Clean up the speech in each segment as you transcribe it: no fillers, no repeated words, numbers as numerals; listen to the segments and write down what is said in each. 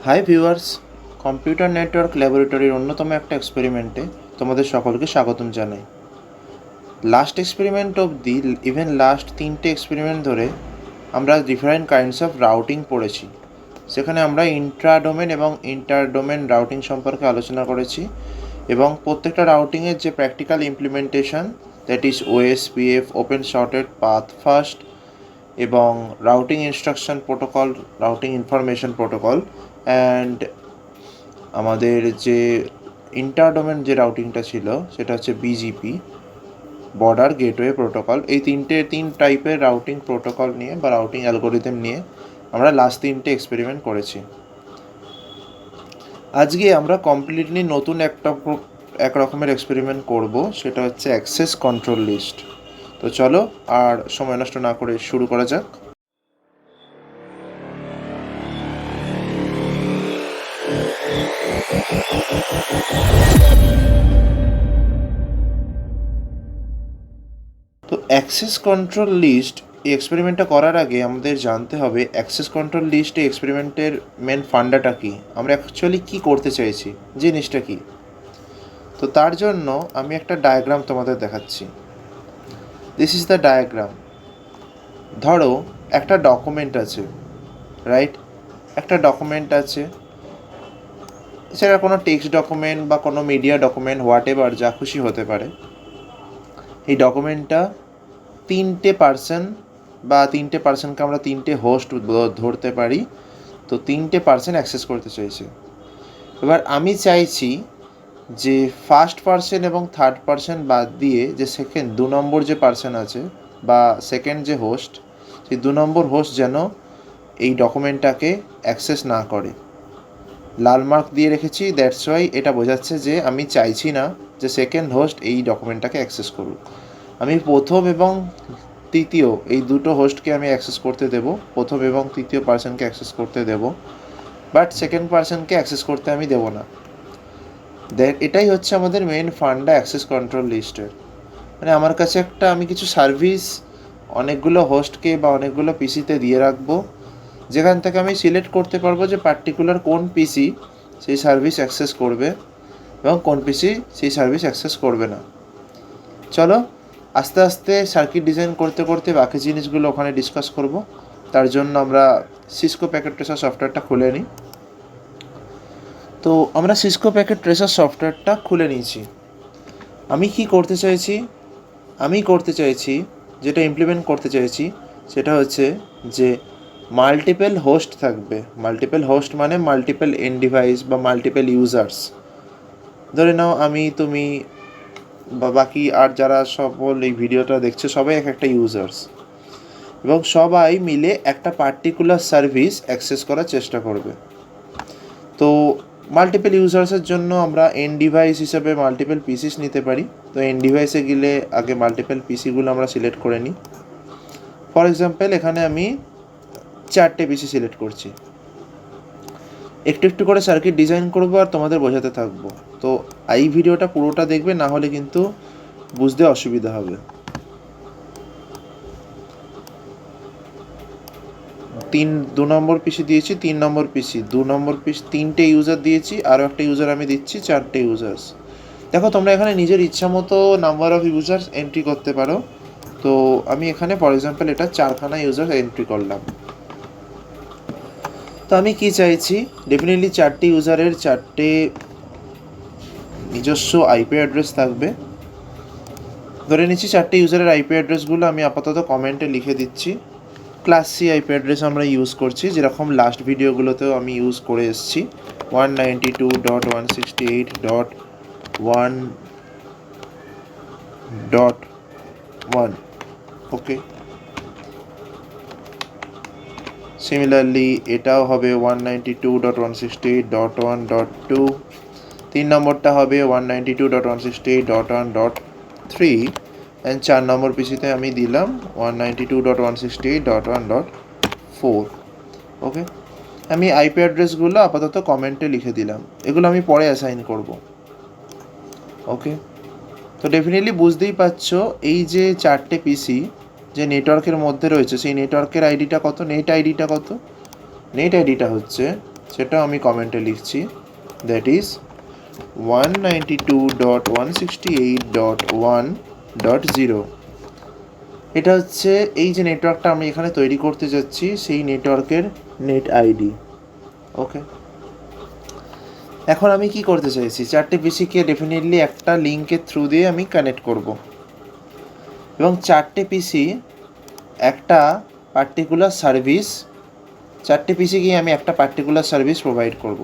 High viewers, computer network ল্যাবরেটরির অন্যতম একটা এক্সপেরিমেন্টে তোমাদের সকলকে স্বাগতম জানাই। লাস্ট এক্সপেরিমেন্ট অবধি ইভেন লাস্ট 3টে এক্সপেরিমেন্ট ধরে আমরা ডিফারেন্ট কাইন্ডস অফ রাউটিং পড়েছি। সেখানে আমরা ইন্ট্রা ডোমেন এবং ইন্টার ডোমেন রাউটিং সম্পর্কে আলোচনা করেছি এবং প্রত্যেকটা রাউটিংয়ের যে practical implementation, that is OSPF, open shortest path first, এবং routing instruction protocol, routing information protocol, and আমাদের যে ইন্টারডোমেন যে রাউটিংটা ছিল সেটা হচ্ছে বিজিপি, বর্ডার গেটওয়ে প্রোটোকল। এই তিন টাইপের রাউটিং প্রোটোকল নিয়ে বা রাউটিং অ্যালগোরিদম নিয়ে আমরা লাস্ট 3টে এক্সপেরিমেন্ট করেছি। আজকে আমরা কমপ্লিটলি নতুন এক রকমের এক্সপেরিমেন্ট করব, সেটা হচ্ছে অ্যাক্সেস কন্ট্রোল লিস্ট। তো চলো আর সময় নষ্ট না করে শুরু করা যাক। তো অ্যাক্সেস কন্ট্রোল লিস্ট এই এক্সপেরিমেন্টটা করার আগে আমাদের জানতে হবে অ্যাক্সেস কন্ট্রোল লিস্ট এই এক্সপেরিমেন্টের মেন ফান্ডাটা কী, আমরা অ্যাকচুয়ালি কী করতে চাইছি, জিনিসটা কী। তো তার জন্য আমি একটা ডায়াগ্রাম তোমাদের দেখাচ্ছি। This is the diagram. ধরো একটা ডকুমেন্ট আছে, রাইট? একটা ডকুমেন্ট আছে, সেটা কোনো টেক্সট ডকুমেন্ট বা কোনো মিডিয়া ডকুমেন্ট, হোয়াট এভার, যা খুশি হতে পারে। এই ডকুমেন্টটা 3টে পার্সনকে আমরা 3টে হোস্ট ধরতে পারি। তো 3টে পার্সন অ্যাক্সেস করতে চাইছে। এবার আমি চাইছি যে ফার্স্ট পার্সন এবং থার্ড পার্সন বাদ দিয়ে যে সেকেন্ড 2 নম্বর যে পার্সন আছে বা সেকেন্ড যে হোস্ট, সেই 2 নম্বর হোস্ট যেন এই ডকুমেন্টটাকে অ্যাক্সেস না করে। লাল মার্ক দিয়ে রেখেছি, দ্যাটস ওয়াই এটা বোঝাচ্ছে যে আমি চাইছি না যে সেকেন্ড হোস্ট এই ডকুমেন্টটাকে অ্যাক্সেস করুক। আমি প্রথম এবং তৃতীয় এই দুটো হোস্টকে আমি অ্যাক্সেস করতে দেব, প্রথম এবং তৃতীয় পার্সনকে অ্যাক্সেস করতে দেব, বাট সেকেন্ড পার্সনকে অ্যাক্সেস করতে আমি দেব না। এটাই হচ্ছে আমাদের মেন ফান্ডা অ্যাক্সেস কন্ট্রোল লিস্টের। মানে আমার কাছে আমি কিছু সার্ভিস অনেকগুলো হোস্টকে বা অনেকগুলো পিসিতে দিয়ে রাখবো, যেখান থেকে আমি সিলেক্ট করতে পারবো যে পার্টিকুলার কোন পিসি সেই সার্ভিস অ্যাক্সেস করবে এবং কোন পিসি সেই সার্ভিস অ্যাক্সেস করবে না। চলো আস্তে আস্তে সার্কিট ডিজাইন করতে করতে বাকি জিনিসগুলো ওখানে ডিসকাস করব। তার জন্য আমরা সিসকো প্যাকেট ট্রেসার সফটওয়্যারটা খুলে নিই। তো আমরা সিসকো প্যাকেট ট্রেসার সফটওয়্যারটা খুলে নিয়েছি। আমি করতে চাইছি যেটা ইমপ্লিমেন্ট করতে চাইছি সেটা হচ্ছে যে মাল্টিপল হোস্ট থাকবে। মাল্টিপল হোস্ট মানে মাল্টিপল এন্ড ডিভাইস বা মাল্টিপল ইউজার্স। ধরে নাও আমি, তুমি বা বাকি আর যারা সকল এই ভিডিওটা দেখছে সবাই একটা ইউজার্স, এবং সবাই মিলে একটা পার্টিকুলার সার্ভিস অ্যাক্সেস করার চেষ্টা করবে। তো মাল্টিপল ইউজার্সের জন্য আমরা এন্ড ডিভাইস হিসেবে মাল্টিপল পিসিস নিতে পারি। তো এন্ড ডিভাইসে গেলে আগে মাল্টিপল পিসিগুলো আমরা সিলেক্ট করে নিই। ফর এক্সাম্পল এখানে আমি 4টে পিসি সিলেক্ট করছি। একটু একটু করে সার্কিট ডিজাইন করবো আর তোমাদের বোঝাতে থাকবো। তো এই ভিডিওটা পুরোটা দেখবে, না হলে কিন্তু বুঝতে অসুবিধা হবে। 2 নম্বর পিসি দিয়েছি, 3 নম্বর পিসি, 2 নম্বর পিসি, 3টে ইউজার দিয়েছি, আরও একটা ইউজার আমি দিচ্ছি, 4টে ইউজার্স। দেখো তোমরা এখানে নিজের ইচ্ছা মতো নাম্বার অফ ইউজার্স এন্ট্রি করতে পারো। তো আমি এখানে ফর এক্সাম্পল এটা 4খানা ইউজার এন্ট্রি করলাম। তো আমি কি চাইছি, ডেফিনেটলি 4টে ইউজারের 4টে নিজস্ব আইপি অ্যাড্রেস থাকবে। ধরে নিচ্ছি 4টে ইউজারের আইপি অ্যাড্রেসগুলো আমি আপাতত কমেন্টে লিখে দিচ্ছি। ক্লাস সি আইপি অ্যাড্রেস আমরা ইউজ করছি, যেরকম লাস্ট ভিডিওগুলোতেও আমি ইউজ করে এসেছি, 192.168.1.1। ওকে, সিমিলারলি এটাও হবে 192.168.1.2। 3 নম্বরটা হবে 192.168.1.3, অ্যান্ড 4 নম্বর পিসিতে আমি দিলাম 192.168.1.4। ওকে, আমি আইপি অ্যাড্রেসগুলো আপাতত কমেন্টে লিখে দিলাম, এগুলো আমি পরে অ্যাসাইন করব। ওকে, তো ডেফিনেটলি বুঝতেই পারছো এই যে 4টে পিসি যে নেটওয়ার্কের মধ্যে রয়েছে, সেই নেটওয়ার্কের আইডিটা কত, নেট আইডিটা কত? নেট আইডিটা হচ্ছে সেটাও আমি কমেন্টে লিখছি, দ্যাট ইজ 192.168.1.0। এটা হচ্ছে এই যে নেটওয়ার্কটা আমি এখানে তৈরি করতে যাচ্ছি সেই নেটওয়ার্কের নেট আইডি। ওকে, এখন আমি কি করতে চাইছি, 4টে পিসিকে ডেফিনেটলি একটা লিঙ্কের থ্রু দিয়ে আমি কানেক্ট করব, এবং 4টে পিসি একটা পার্টিকুলার সার্ভিস, 4টে পিসিকে আমি একটা পার্টিকুলার সার্ভিস প্রোভাইড করব।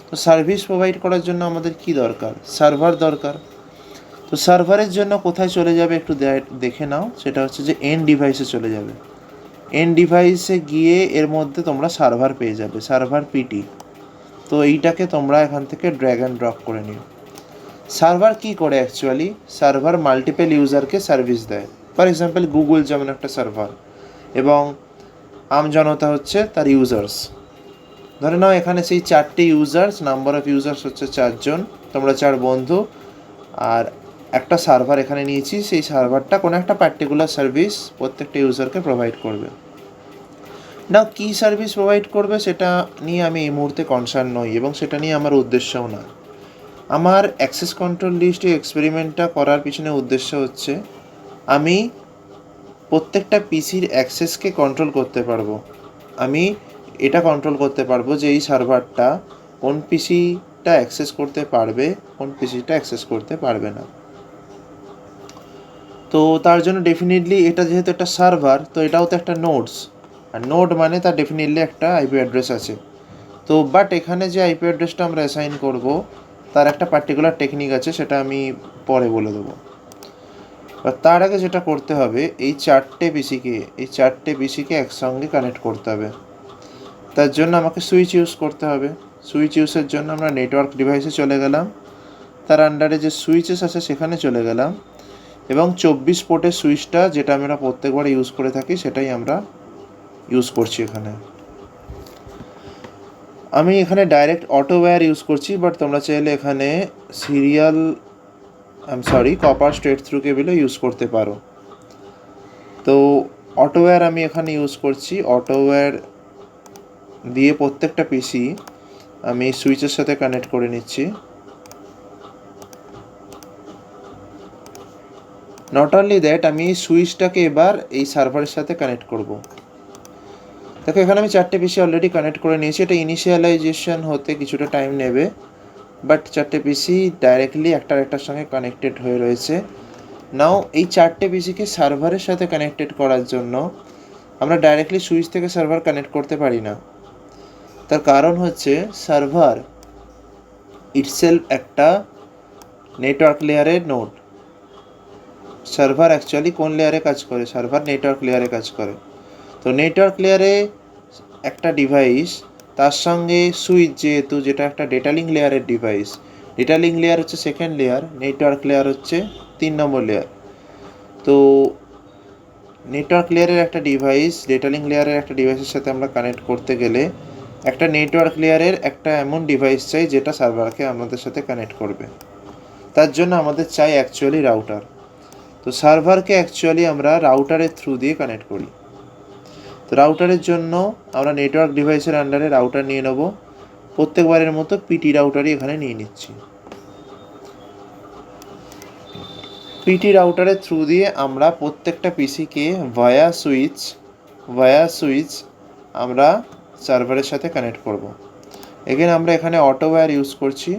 তো সার্ভিস প্রোভাইড করার জন্য আমাদের কি দরকার, সার্ভার দরকার। তো সার্ভারের জন্য কোথায় চলে যাবে একটু দেখে নাও, সেটা হচ্ছে যে এন্ড ডিভাইসে চলে যাবে। এন্ড ডিভাইসে গিয়ে এর মধ্যে তোমরা সার্ভার পেয়ে যাবে, সার্ভার পিটি। তো এইটাকে তোমরা এখান থেকে ড্র্যাগ অ্যান্ড ড্রপ করে নিও। সার্ভার কি করে অ্যাকচুয়ালি, সার্ভার মাল্টিপল ইউজারকে সার্ভিস দেয়। ফর এক্সাম্পল গুগল যেমন একটা সার্ভার, এবং আমজনতা হচ্ছে তার ইউজার্স। ধরে নাও এখানে সেই 4টে ইউজার্স, নাম্বার অফ ইউজার্স হচ্ছে 4জন, তোমরা 4 বন্ধু, আর একটা সার্ভার এখানে নিয়েছি। সেই সার্ভারটা কোনো একটা পার্টিকুলার সার্ভিস প্রত্যেকটা ইউজারকে প্রোভাইড করবে। না কী সার্ভিস প্রোভাইড করবে সেটা নিয়ে আমি এই মুহূর্তে কনসার্ন নই, এবং সেটা নিয়ে আমার উদ্দেশ্যও না। আমার অ্যাক্সেস কন্ট্রোল লিস্টে এক্সপেরিমেন্টটা করার পিছনে উদ্দেশ্য হচ্ছে আমি প্রত্যেকটা পিসির অ্যাক্সেসকে কন্ট্রোল করতে পারবো। আমি এটা কন্ট্রোল করতে পারবো যে এই সার্ভারটা কোন পিসিটা অ্যাক্সেস করতে পারবে, কোন পিসিটা অ্যাক্সেস করতে পারবে না। তো তার জন্য ডেফিনেটলি এটা যেহেতু একটা সার্ভার, তো এটাও তো একটা নোডস, আর নোড মানে তার ডেফিনেটলি একটা আইপি অ্যাড্রেস আছে। তো বাট এখানে যে আইপি অ্যাড্রেসটা আমরা অ্যাসাইন করব তার একটা পার্টিকুলার টেকনিক আছে, সেটা আমি পরে বলে দেবো। তার আগে যেটা করতে হবে, এই 4টে পিসিকে একসঙ্গে কানেক্ট করতে হবে। তার জন্য আমাকে সুইচ ইউজ করতে হবে। সুইচ ইউজের জন্য আমরা নেটওয়ার্ক ডিভাইসে চলে গেলাম, তার আন্ডারে যে সুইচেস আছে সেখানে চলে গেলাম, এবং 24 পোর্টের সুইচটা যেটা আমরা প্রত্যেকবার ইউজ করে থাকি সেটাই আমরা ইউজ করছি এখানে। আমি এখানে ডাইরেক্ট অটো ওয়্যার ইউজ করছি, বাট তোমরা চাইলে এখানে কপার স্ট্রেট থ্রু কেবলও ইউজ করতে পারো। তো অটো ওয়্যার আমি এখানে ইউজ করছি। অটো ওয়্যার দিয়ে প্রত্যেকটা পিসি আমি সুইচের সাথে কানেক্ট করে নিচ্ছি। নট অনলি দ্যাট, আমি সুইচটাকে এবার এই সার্ভারের সাথে কানেক্ট করব। দেখো এখানে আমি 4টে পিসি অলরেডি কানেক্ট করে নিয়েছি। এটা ইনিশিয়ালাইজেশন হতে কিছুটা টাইম নেবে, বাট 4টে পিসি ডাইরেক্টলি একটার সঙ্গে কানেক্টেড হয়ে রয়েছে। নাও এই 4টে পিসিকে সার্ভারের সাথে কানেক্টেড করার জন্য আমরা ডাইরেক্টলি সুইচ থেকে সার্ভার কানেক্ট করতে পারি না। তার কারণ হচ্ছে সার্ভার ইটসেলফ একটা নেটওয়ার্ক লেয়ারের নোড। সার্ভার অ্যাকচুয়ালি কোন লেয়ারে কাজ করে, সার্ভার নেটওয়ার্ক লেয়ারে কাজ করে। তো নেটওয়ার্ক লেয়ারে একটা ডিভাইস, তার সঙ্গে সুইচ যেহেতু, যেটা একটা ডেটা লিঙ্ক লেয়ারের ডিভাইস, ডেটা লিঙ্ক লেয়ার হচ্ছে সেকেন্ড লেয়ার, নেটওয়ার্ক লেয়ার হচ্ছে 3 নম্বর লেয়ার। তো নেটওয়ার্ক লেয়ারের একটা ডিভাইস ডেটা লিঙ্ক লেয়ারের একটা ডিভাইসের সাথে আমরা কানেক্ট করতে গেলে একটা নেটওয়ার্ক লেয়ারের একটা এমন ডিভাইস চাই যেটা সার্ভারকে আমাদের সাথে কানেক্ট করবে। তার জন্য আমাদের চাই অ্যাকচুয়ালি রাউটার। তো সার্ভারকে অ্যাকচুয়ালি আমরা রাউটারের থ্রু দিয়ে কানেক্ট করি। তো রাউটারের জন্য আমরা নেটওয়ার্ক ডিভাইসের আন্ডারে রাউটার নিয়ে নেব। প্রত্যেকবারের মতো পিটি রাউটারই এখানে নিয়ে নিচ্ছি। পিটি রাউটারের থ্রু দিয়ে আমরা প্রত্যেকটা পিসিকে ভায়া সুইচ আমরা সার্ভারের সাথে কানেক্ট করব। এগেন আমরা এখানে অটো ওয়্যার ইউজ করছি।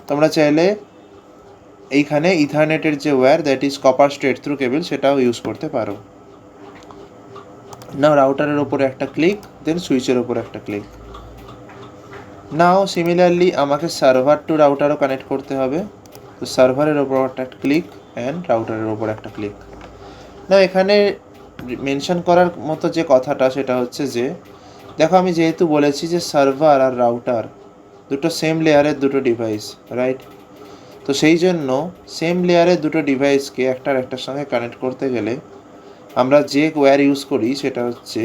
তোমরা চাইলে এইখানে ইথারনেটের যে wire, that is copper straight through cable, সেটাও ইউজ করতে পারো। নাও রাউটারের ওপরে একটা ক্লিক, দেন সুইচের ওপর একটা ক্লিক। নাও সিমিলারলি আমাকে সার্ভার টু রাউটারও কানেক্ট করতে হবে। তো সার্ভারের ওপর একটা ক্লিক অ্যান্ড রাউটারের ওপর একটা ক্লিক। না এখানে মেনশন করার মতো যে কথাটা সেটা হচ্ছে যে, দেখো আমি যেহেতু বলেছি যে সার্ভার আর রাউটার দুটো সেম লেয়ারের দুটো ডিভাইস, রাইট? তো সেই জন্য সেম লেয়ারের দুটো ডিভাইসকে একটার সঙ্গে কানেক্ট করতে গেলে আমরা যে ওয়্যার ইউজ করি সেটা হচ্ছে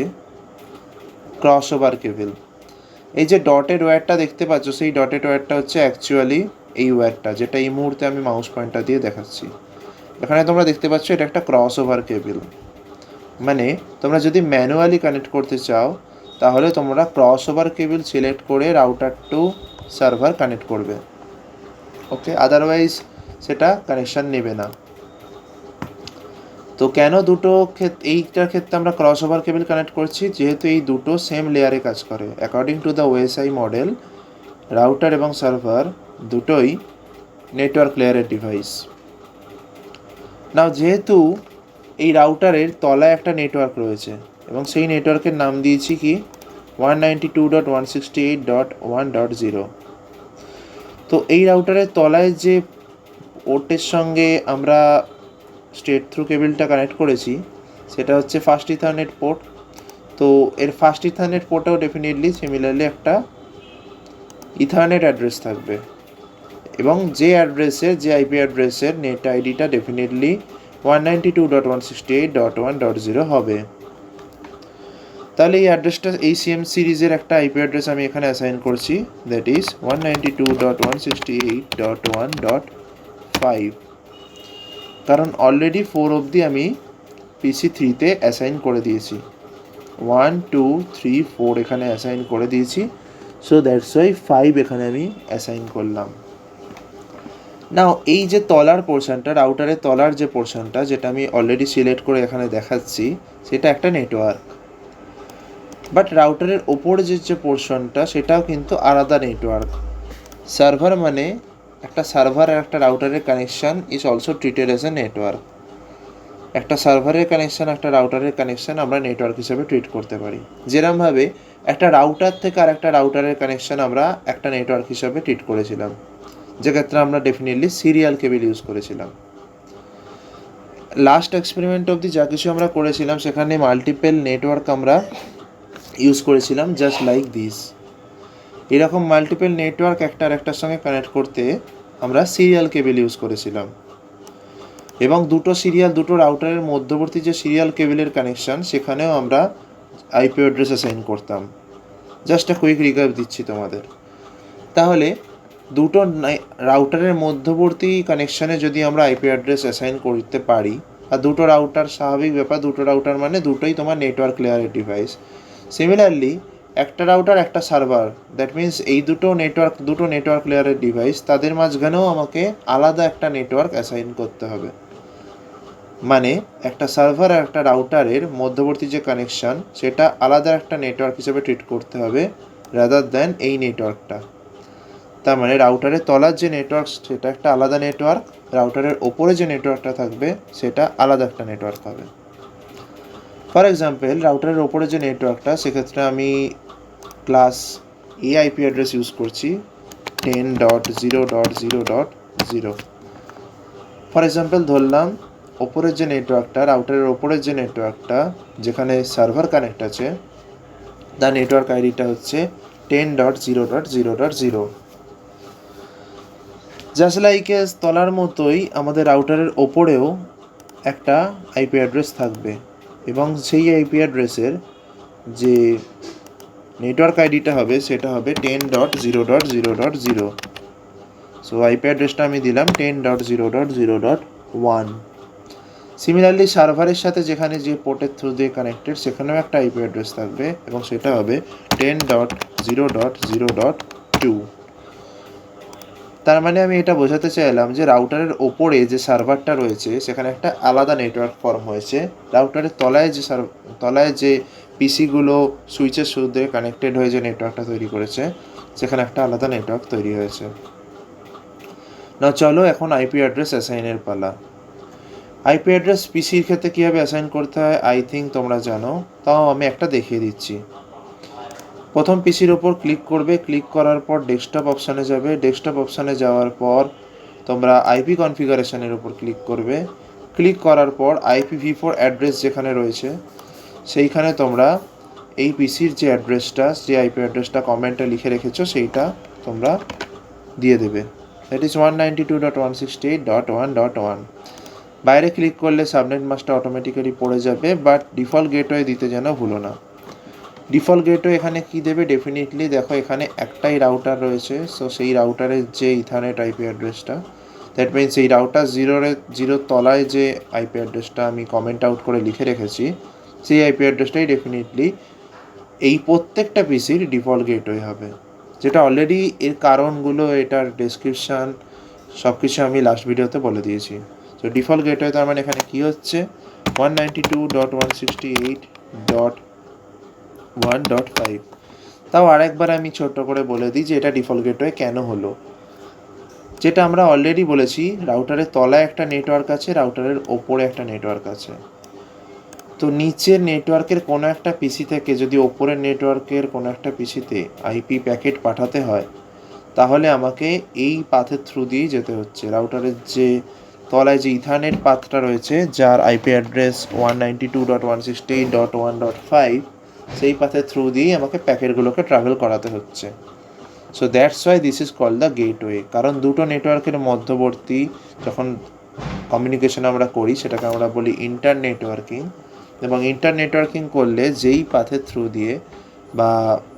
ক্রস ওভার কেবল। এই যে ডটেড ওয়্যারটা দেখতে পাচ্ছ, সেই ডটেড ওয়্যারটা হচ্ছে অ্যাকচুয়ালি এই ওয়্যারটা, যেটা এই মুহূর্তে আমি মাউস পয়েন্টার দিয়ে দেখাচ্ছি। এখানে তোমরা দেখতে পাচ্ছ এটা একটা ক্রস ওভার কেবল। মানে তোমরা যদি ম্যানুয়ালি কানেক্ট করতে চাও তাহলে তোমরা ক্রস ওভার কেবল সিলেক্ট করে রাউটার টু সার্ভার কানেক্ট করবে, ওকে, আদারওয়াইজ সেটা কানেকশান নেবে না। তো কেন দুটো এইটার ক্ষেত্রে আমরা ক্রস ওভার কেবল কানেক্ট করছি, যেহেতু এই দুটো সেম লেয়ারে কাজ করে। According to the OSI model, router এবং সার্ভার দুটোই নেটওয়ার্ক লেয়ারের ডিভাইস। নাও যেহেতু এই রাউটারের তলায় একটা নেটওয়ার্ক রয়েছে এবং সেই নেটওয়ার্কের নাম দিয়েছি কি 192.168.1.0। তো এই রাউটারের তলায় যে পোর্টের সঙ্গে আমরা স্ট্রেট থ্রু কেবলটা কানেক্ট করেছি সেটা হচ্ছে ফাস্ট ইথারনেট পোর্ট। তো এর ফাস্ট ইথারনেট পোর্টেও ডেফিনেটলি সিমিলারলি একটা ইথারনেট অ্যাড্রেস থাকবে এবং যে আইপি অ্যাড্রেসের নেট আইডিটা ডেফিনেটলি 192.168.1.0 হবে। তাহলে এই অ্যাড্রেসটা এই সিএম সিরিজের একটা আইপি অ্যাড্রেস আমি এখানে অ্যাসাইন করছি, দ্যাট ইজ 192.168.1.5, কারণ অলরেডি 4 অবধি আমি PC3-তে অ্যাসাইন করে দিয়েছি, 1 2 3 4 এখানে অ্যাসাইন করে দিয়েছি। সো দ্যাটস ওয়াই 5 এখানে আমি অ্যাসাইন করলাম। নাও এই যে তলার পোর্শনটা, রাউটারের তলার যে পোর্শনটা যেটা আমি অলরেডি সিলেক্ট করে এখানে দেখাচ্ছি, সেটা একটা নেটওয়ার্ক। বাট রাউটারের ওপরে যে পোর্শনটা সেটাও কিন্তু আলাদা নেটওয়ার্ক। সার্ভার মানে একটা সার্ভার আর একটা রাউটারের connection is also treated as a network. একটা সার্ভারের কানেকশান একটা রাউটারের কানেকশান আমরা নেটওয়ার্ক হিসেবে ট্রিট করতে পারি। যেরমভাবে একটা রাউটার থেকে আর একটা রাউটারের কানেকশান আমরা একটা নেটওয়ার্ক হিসাবে ট্রিট করেছিলাম, যেক্ষেত্রে আমরা ডেফিনেটলি সিরিয়াল কেবল ইউজ করেছিলাম। লাস্ট এক্সপেরিমেন্ট অবধি যা কিছু আমরা করেছিলাম সেখানে মাল্টিপল নেটওয়ার্ক আমরা ইউজ করেছিলাম, জাস্ট লাইক দিস। এরকম মাল্টিপল নেটওয়ার্ক একটা আর একটার সঙ্গে কানেক্ট করতে আমরা সিরিয়াল কেবল ইউজ করেছিলাম এবং দুটো রাউটারের মধ্যবর্তী যে সিরিয়াল কেবলের কানেকশান সেখানেও আমরা আইপি অ্যাড্রেস অ্যাসাইন করতাম। জাস্ট কুইক রিক্যাপ দিচ্ছি তোমাদের। তাহলে দুটো রাউটারের মধ্যবর্তী কানেকশানে যদি আমরা আইপি অ্যাড্রেস অ্যাসাইন করতে পারি, আর দুটো রাউটার, স্বাভাবিক ব্যাপার, দুটো রাউটার মানে দুটোই তোমার নেটওয়ার্ক লেয়ারের ডিভাইস। সিমিলারলি একটা রাউটার একটা সার্ভার, দ্যাট মিনস এই দুটো নেটওয়ার্ক লেয়ারের ডিভাইস, তাদের মাঝখানেও আমাকে আলাদা একটা নেটওয়ার্ক অ্যাসাইন করতে হবে। মানে একটা সার্ভার আর একটা রাউটারের মধ্যবর্তী যে কানেকশান সেটা আলাদা একটা নেটওয়ার্ক হিসেবে ট্রিট করতে হবে রাদার দ্যান এই নেটওয়ার্কটা। তার মানে রাউটারের তলার যে নেটওয়ার্ক সেটা একটা আলাদা নেটওয়ার্ক, রাউটারের ওপরে যে নেটওয়ার্কটা থাকবে সেটা আলাদা একটা নেটওয়ার্ক হবে। ফর এক্সাম্পল, রাউটারের ওপরে যে নেটওয়ার্কটা, সেক্ষেত্রে আমি ক্লাস এ আইপি অ্যাড্রেস ইউজ করছি 10.0.0.0। ফর এক্সাম্পল ধরলাম ওপরের যে নেটওয়ার্কটা, রাউটারের ওপরের যে নেটওয়ার্কটা যেখানে সার্ভার কানেক্ট আছে, তার নেটওয়ার্ক আইডিটা হচ্ছে 10.0.0.0। জাস্ট লাইক এস তলার মতোই আমাদের রাউটারের ওপরেও একটা আইপি অ্যাড্রেস থাকবে এবং সেই আইপি অ্যাড্রেসের যে নেটওয়ার্ক আইডিটা হবে সেটা হবে 10.0.0.0। সো আইপি অ্যাড্রেসটা আমি দিলাম 10.0.0.1। সিমিলারলি সার্ভারের সাথে যেখানে যে পোর্টের থ্রু দিয়ে কানেক্টেড সেখানেও একটা আইপি অ্যাড্রেস থাকবে এবং সেটা হবে 10.0.0.2। তার মানে আমি এটা বোঝাতে চাইলাম যে রাউটারের ওপরে যে সার্ভারটা রয়েছে সেখানে একটা আলাদা নেটওয়ার্ক ফর্ম হয়েছে, রাউটারের তলায় যে পিসিগুলো সুইচের থ্রু দিয়ে কানেক্টেড হয়ে যে নেটওয়ার্কটা তৈরি করেছে সেখানে একটা আলাদা নেটওয়ার্ক তৈরি হয়েছে। না চলো এখন আইপি অ্যাড্রেস অ্যাসাইনের পালা। আইপি অ্যাড্রেস পিসির ক্ষেত্রে কীভাবে অ্যাসাইন করতে হয় আই থিঙ্ক তোমরা জানো, তাও আমি একটা দেখিয়ে দিচ্ছি। প্রথম পিসির ওপর ক্লিক করবে, ক্লিক করার পর ডেস্কটপ অপশানে যাবে, ডেস্কটপ অপশানে যাওয়ার পর তোমরা আইপি কনফিগারেশনের উপর ক্লিক করবে। ক্লিক করার পর IPv4 অ্যাড্রেস যেখানে রয়েছে সেইখানে তোমরা এই পিসির যে আইপি অ্যাড্রেসটা কমেন্টে লিখে রেখেছো সেইটা তোমরা দিয়ে দেবে, দ্যাট ইজ 192.168.1.1। বাইরে ক্লিক করলে সাবনেট মাস্কটা অটোমেটিক্যালি পড়ে যাবে, বাট ডিফল্ট গেটওয়ে দিতে যেন ভুলো না। ডিফল্ট গেটওয়ে এখানে কি দেবে, ডেফিনেটলি দেখো এখানে একটাই রাউটার রয়েছে, সো সেই রাউটারের যে ইথারনেট আইপি অ্যাড্রেসটা, দ্যাট মিনস এই রাউটার জিরোর তলায় যে আইপি অ্যাড্রেসটা আমি কমেন্ট আউট করে লিখে রেখেছি সেই আইপি অ্যাড্রেসটাই ডেফিনেটলি এই প্রত্যেকটা পিসির ডিফল্ট গেটওয়ে হবে, যেটা অলরেডি এর কারণগুলো, এটার ডেসক্রিপশান সব কিছু আমি লাস্ট ভিডিওতে বলে দিয়েছি। তো ডিফল্ট গেটওয়ে তার মানে এখানে কী হচ্ছে, 192.168.1.5। তাও আরেকবার আমি ছোট্ট করে বলে দিই যে এটা ডিফল্ট গেটওয়ে কেন হলো। যেটা আমরা অলরেডি বলেছি, রাউটারের তলায় একটা নেটওয়ার্ক আছে, রাউটারের ওপরে একটা নেটওয়ার্ক আছে। তো নিচের নেটওয়ার্কের কোনো একটা পিসি থেকে যদি ওপরের নেটওয়ার্কের কোনো একটা পিসিতে আইপি প্যাকেট পাঠাতে হয়, তাহলে আমাকে এই পাথের থ্রু দিয়েই যেতে হচ্ছে। রাউটারের যে তলায় যে ইথারনেট পাথটা রয়েছে, যার আইপি অ্যাড্রেস 192.168.1.5, সেই পাথের থ্রু দিয়েই আমাকে প্যাকেটগুলোকে ট্রাভেল করাতে হচ্ছে। So that's why this is called the gateway. কারণ দুটো নেটওয়ার্কের মধ্যবর্তী যখন কমিউনিকেশন আমরা করি, সেটাকে আমরা বলি ইন্টার নেটওয়ার্কিং। এবং ইন্টার নেটওয়ার্কিং করলে যেই পাথের থ্রু দিয়ে বা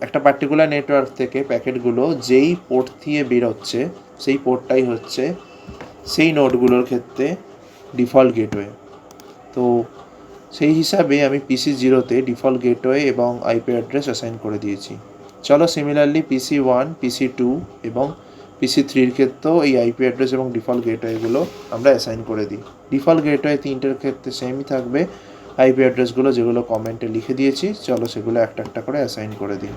একটা পার্টিকুলার নেটওয়ার্ক থেকে প্যাকেটগুলো যেই পোর্ট দিয়ে বেরোচ্ছে, সেই পোর্টটাই হচ্ছে সেই নোডগুলোর ক্ষেত্রে ডিফল্ট গেটওয়ে। তো সেই হিসাবে আমি পিসি 0-তে ডিফল্ট গেটওয়ে এবং আইপি অ্যাড্রেস অ্যাসাইন করে দিয়েছি। চলো সিমিলারলি পিসি 1, পিসি 2 এবং পিসি 3-র ক্ষেত্রেও এই আইপি অ্যাড্রেস এবং ডিফল্ট গেটওয়েগুলো আমরা অ্যাসাইন করে দিই। ডিফল্ট গেটওয়ে তিনটের ক্ষেত্রে সেমই থাকবে। আইপি অ্যাড্রেসগুলো যেগুলো কমেন্টে লিখে দিয়েছি, চলো সেগুলো একটা একটা করে অ্যাসাইন করে দিই।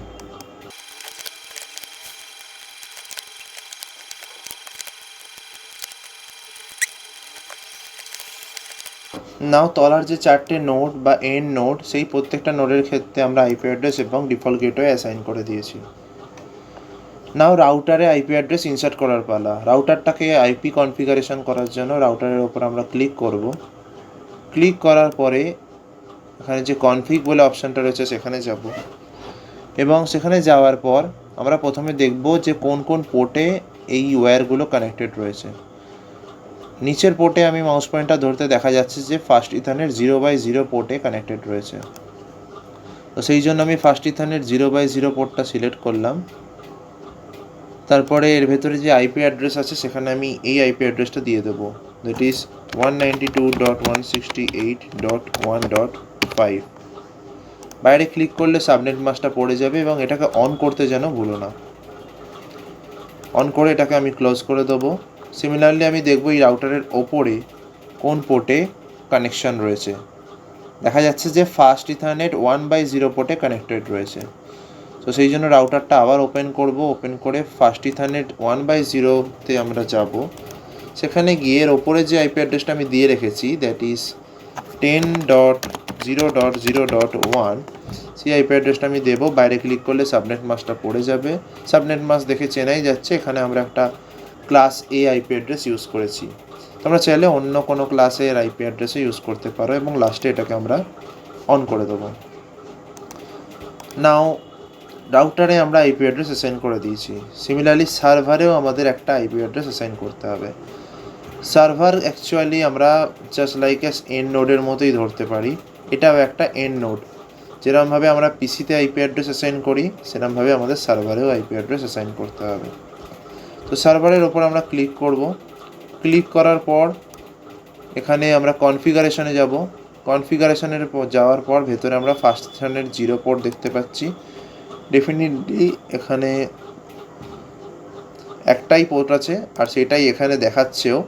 নাও তলার যে 4টে নোড বা এন্ড নোড, সেই প্রত্যেকটা নোডের ক্ষেত্রে আমরা আইপি অ্যাড্রেস এবং ডিফল্ট গেটওয়ে অ্যাসাইন করে দিয়েছি। নাও রাউটারে আইপি অ্যাড্রেস ইনসার্ট করার পালা। রাউটারটাকে আইপি কনফিগারেশন করার জন্য রাউটারের ওপর আমরা ক্লিক করব। ক্লিক করার পরে এখানে যে কনফিগ বলে অপশানটা রয়েছে সেখানে যাব, এবং সেখানে যাওয়ার পর আমরা প্রথমে দেখব যে কোন কোন পোর্টে এই ওয়্যারগুলো কানেক্টেড রয়েছে। নিচের পোর্টে আমি মাউস পয়েন্টার ধরতে দেখা যাচ্ছে যে ফার্স্ট ইথারনেট 0/0 পোর্টে কানেক্টেড রয়েছে। তো সেই জন্য আমি ফার্স্ট ইথারনেট 0/0 পোর্টটা সিলেক্ট করলাম। তারপরে এর ভেতরে যে আইপি অ্যাড্রেস আছে সেখানে আমি এই আইপি অ্যাড্রেসটা দিয়ে দেবো, দ্যাট ইজ 192.168.1.5। বাইরে ক্লিক করলে সাবনেট মাস্কটা পড়ে যাবে এবং এটাকে অন করতে যেন ভুলো না। অন করে এটাকে আমি ক্লোজ করে দেবো। সিমিলারলি আমি দেখব এই রাউটারের ওপরে কোন পোর্টে কানেকশান রয়েছে। দেখা যাচ্ছে যে ফার্স্ট ইথারনেট 1/0 পোর্টে কানেক্টেড রয়েছে। তো সেই জন্য রাউটারটা আবার ওপেন করব। ওপেন করে ফার্স্ট ইথারনেট 1/0-তে আমরা যাব। সেখানে গিয়ে এর ওপরে যে আইপি অ্যাড্রেসটা আমি দিয়ে রেখেছি, দ্যাট ইজ 10.0.0.1, সেই আইপি অ্যাড্রেসটা আমি দেবো। বাইরে ক্লিক করলে সাবনেট মাস্কটা পড়ে যাবে। সাবনেট মাস্ক দেখে চেনাই যাচ্ছে এখানে আমরা একটা ক্লাস এ আইপি অ্যাড্রেস ইউজ করেছি। তোমরা চাইলে অন্য কোনো ক্লাসের আইপি অ্যাড্রেসে ইউজ করতে পারো, এবং লাস্টে এটাকে আমরা অন করে দেবো। নাও রাউটারে আমরা আইপি অ্যাড্রেস অ্যাসাইন করে দিয়েছি। সিমিলারলি সার্ভারেও আমাদের একটা আইপি অ্যাড্রেস অ্যাসাইন করতে হবে। সার্ভার অ্যাকচুয়ালি আমরা জাস্ট লাইক এস এন্ড নোডের মতোই ধরতে পারি। এটাও একটা এন্ড নোড। যেরকমভাবে আমরা পিসিতে আইপি অ্যাড্রেস অ্যাসাইন করি, সেরকমভাবে আমাদের সার্ভারেও আইপি অ্যাড্রেস অ্যাসাইন করতে হবে। তো সার্ভারের ওপর আমরা ক্লিক করব। ক্লিক করার পর এখানে আমরা কনফিগারেশনে যাব। কনফিগারেশনের যাওয়ার পর ভেতরে আমরা ফার্স্ট ইথারনেট 0 পোর্ট দেখতে পাচ্ছি। ডেফিনেটলি এখানে একটাই পোর্ট আছে, আর সেটাই এখানে দেখাচ্ছেও।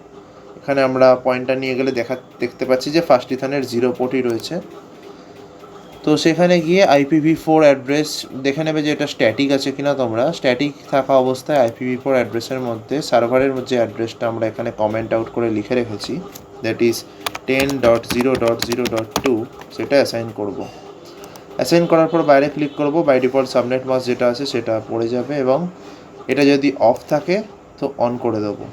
এখানে আমরা পয়েন্টার নিয়ে গেলে দেখতে পাচ্ছি যে ফার্স্ট ইথারনেট 0 পোর্টই রয়েছে। তো সেখানে গিয়ে IPv4 অ্যাড্রেস দেখে নেবে যে এটা স্ট্যাটিক আছে কিনা। তোমরা স্ট্যাটিক থাকা অবস্থায় IPv4 অ্যাড্রেসের মধ্যে সার্ভারের যে অ্যাড্রেসটা আমরা এখানে কমেন্ট আউট করে লিখে রেখেছি, দ্যাট ইজ 10.0.0.2, সেটা অ্যাসাইন করব। অ্যাসাইন করার পর বাইরে ক্লিক করব। বাই ডিফল্ট সাবনেট মাস্ক যেটা আছে সেটা পড়ে যাবে, এবং এটা যদি অফ থাকে তো অন করে দেবো।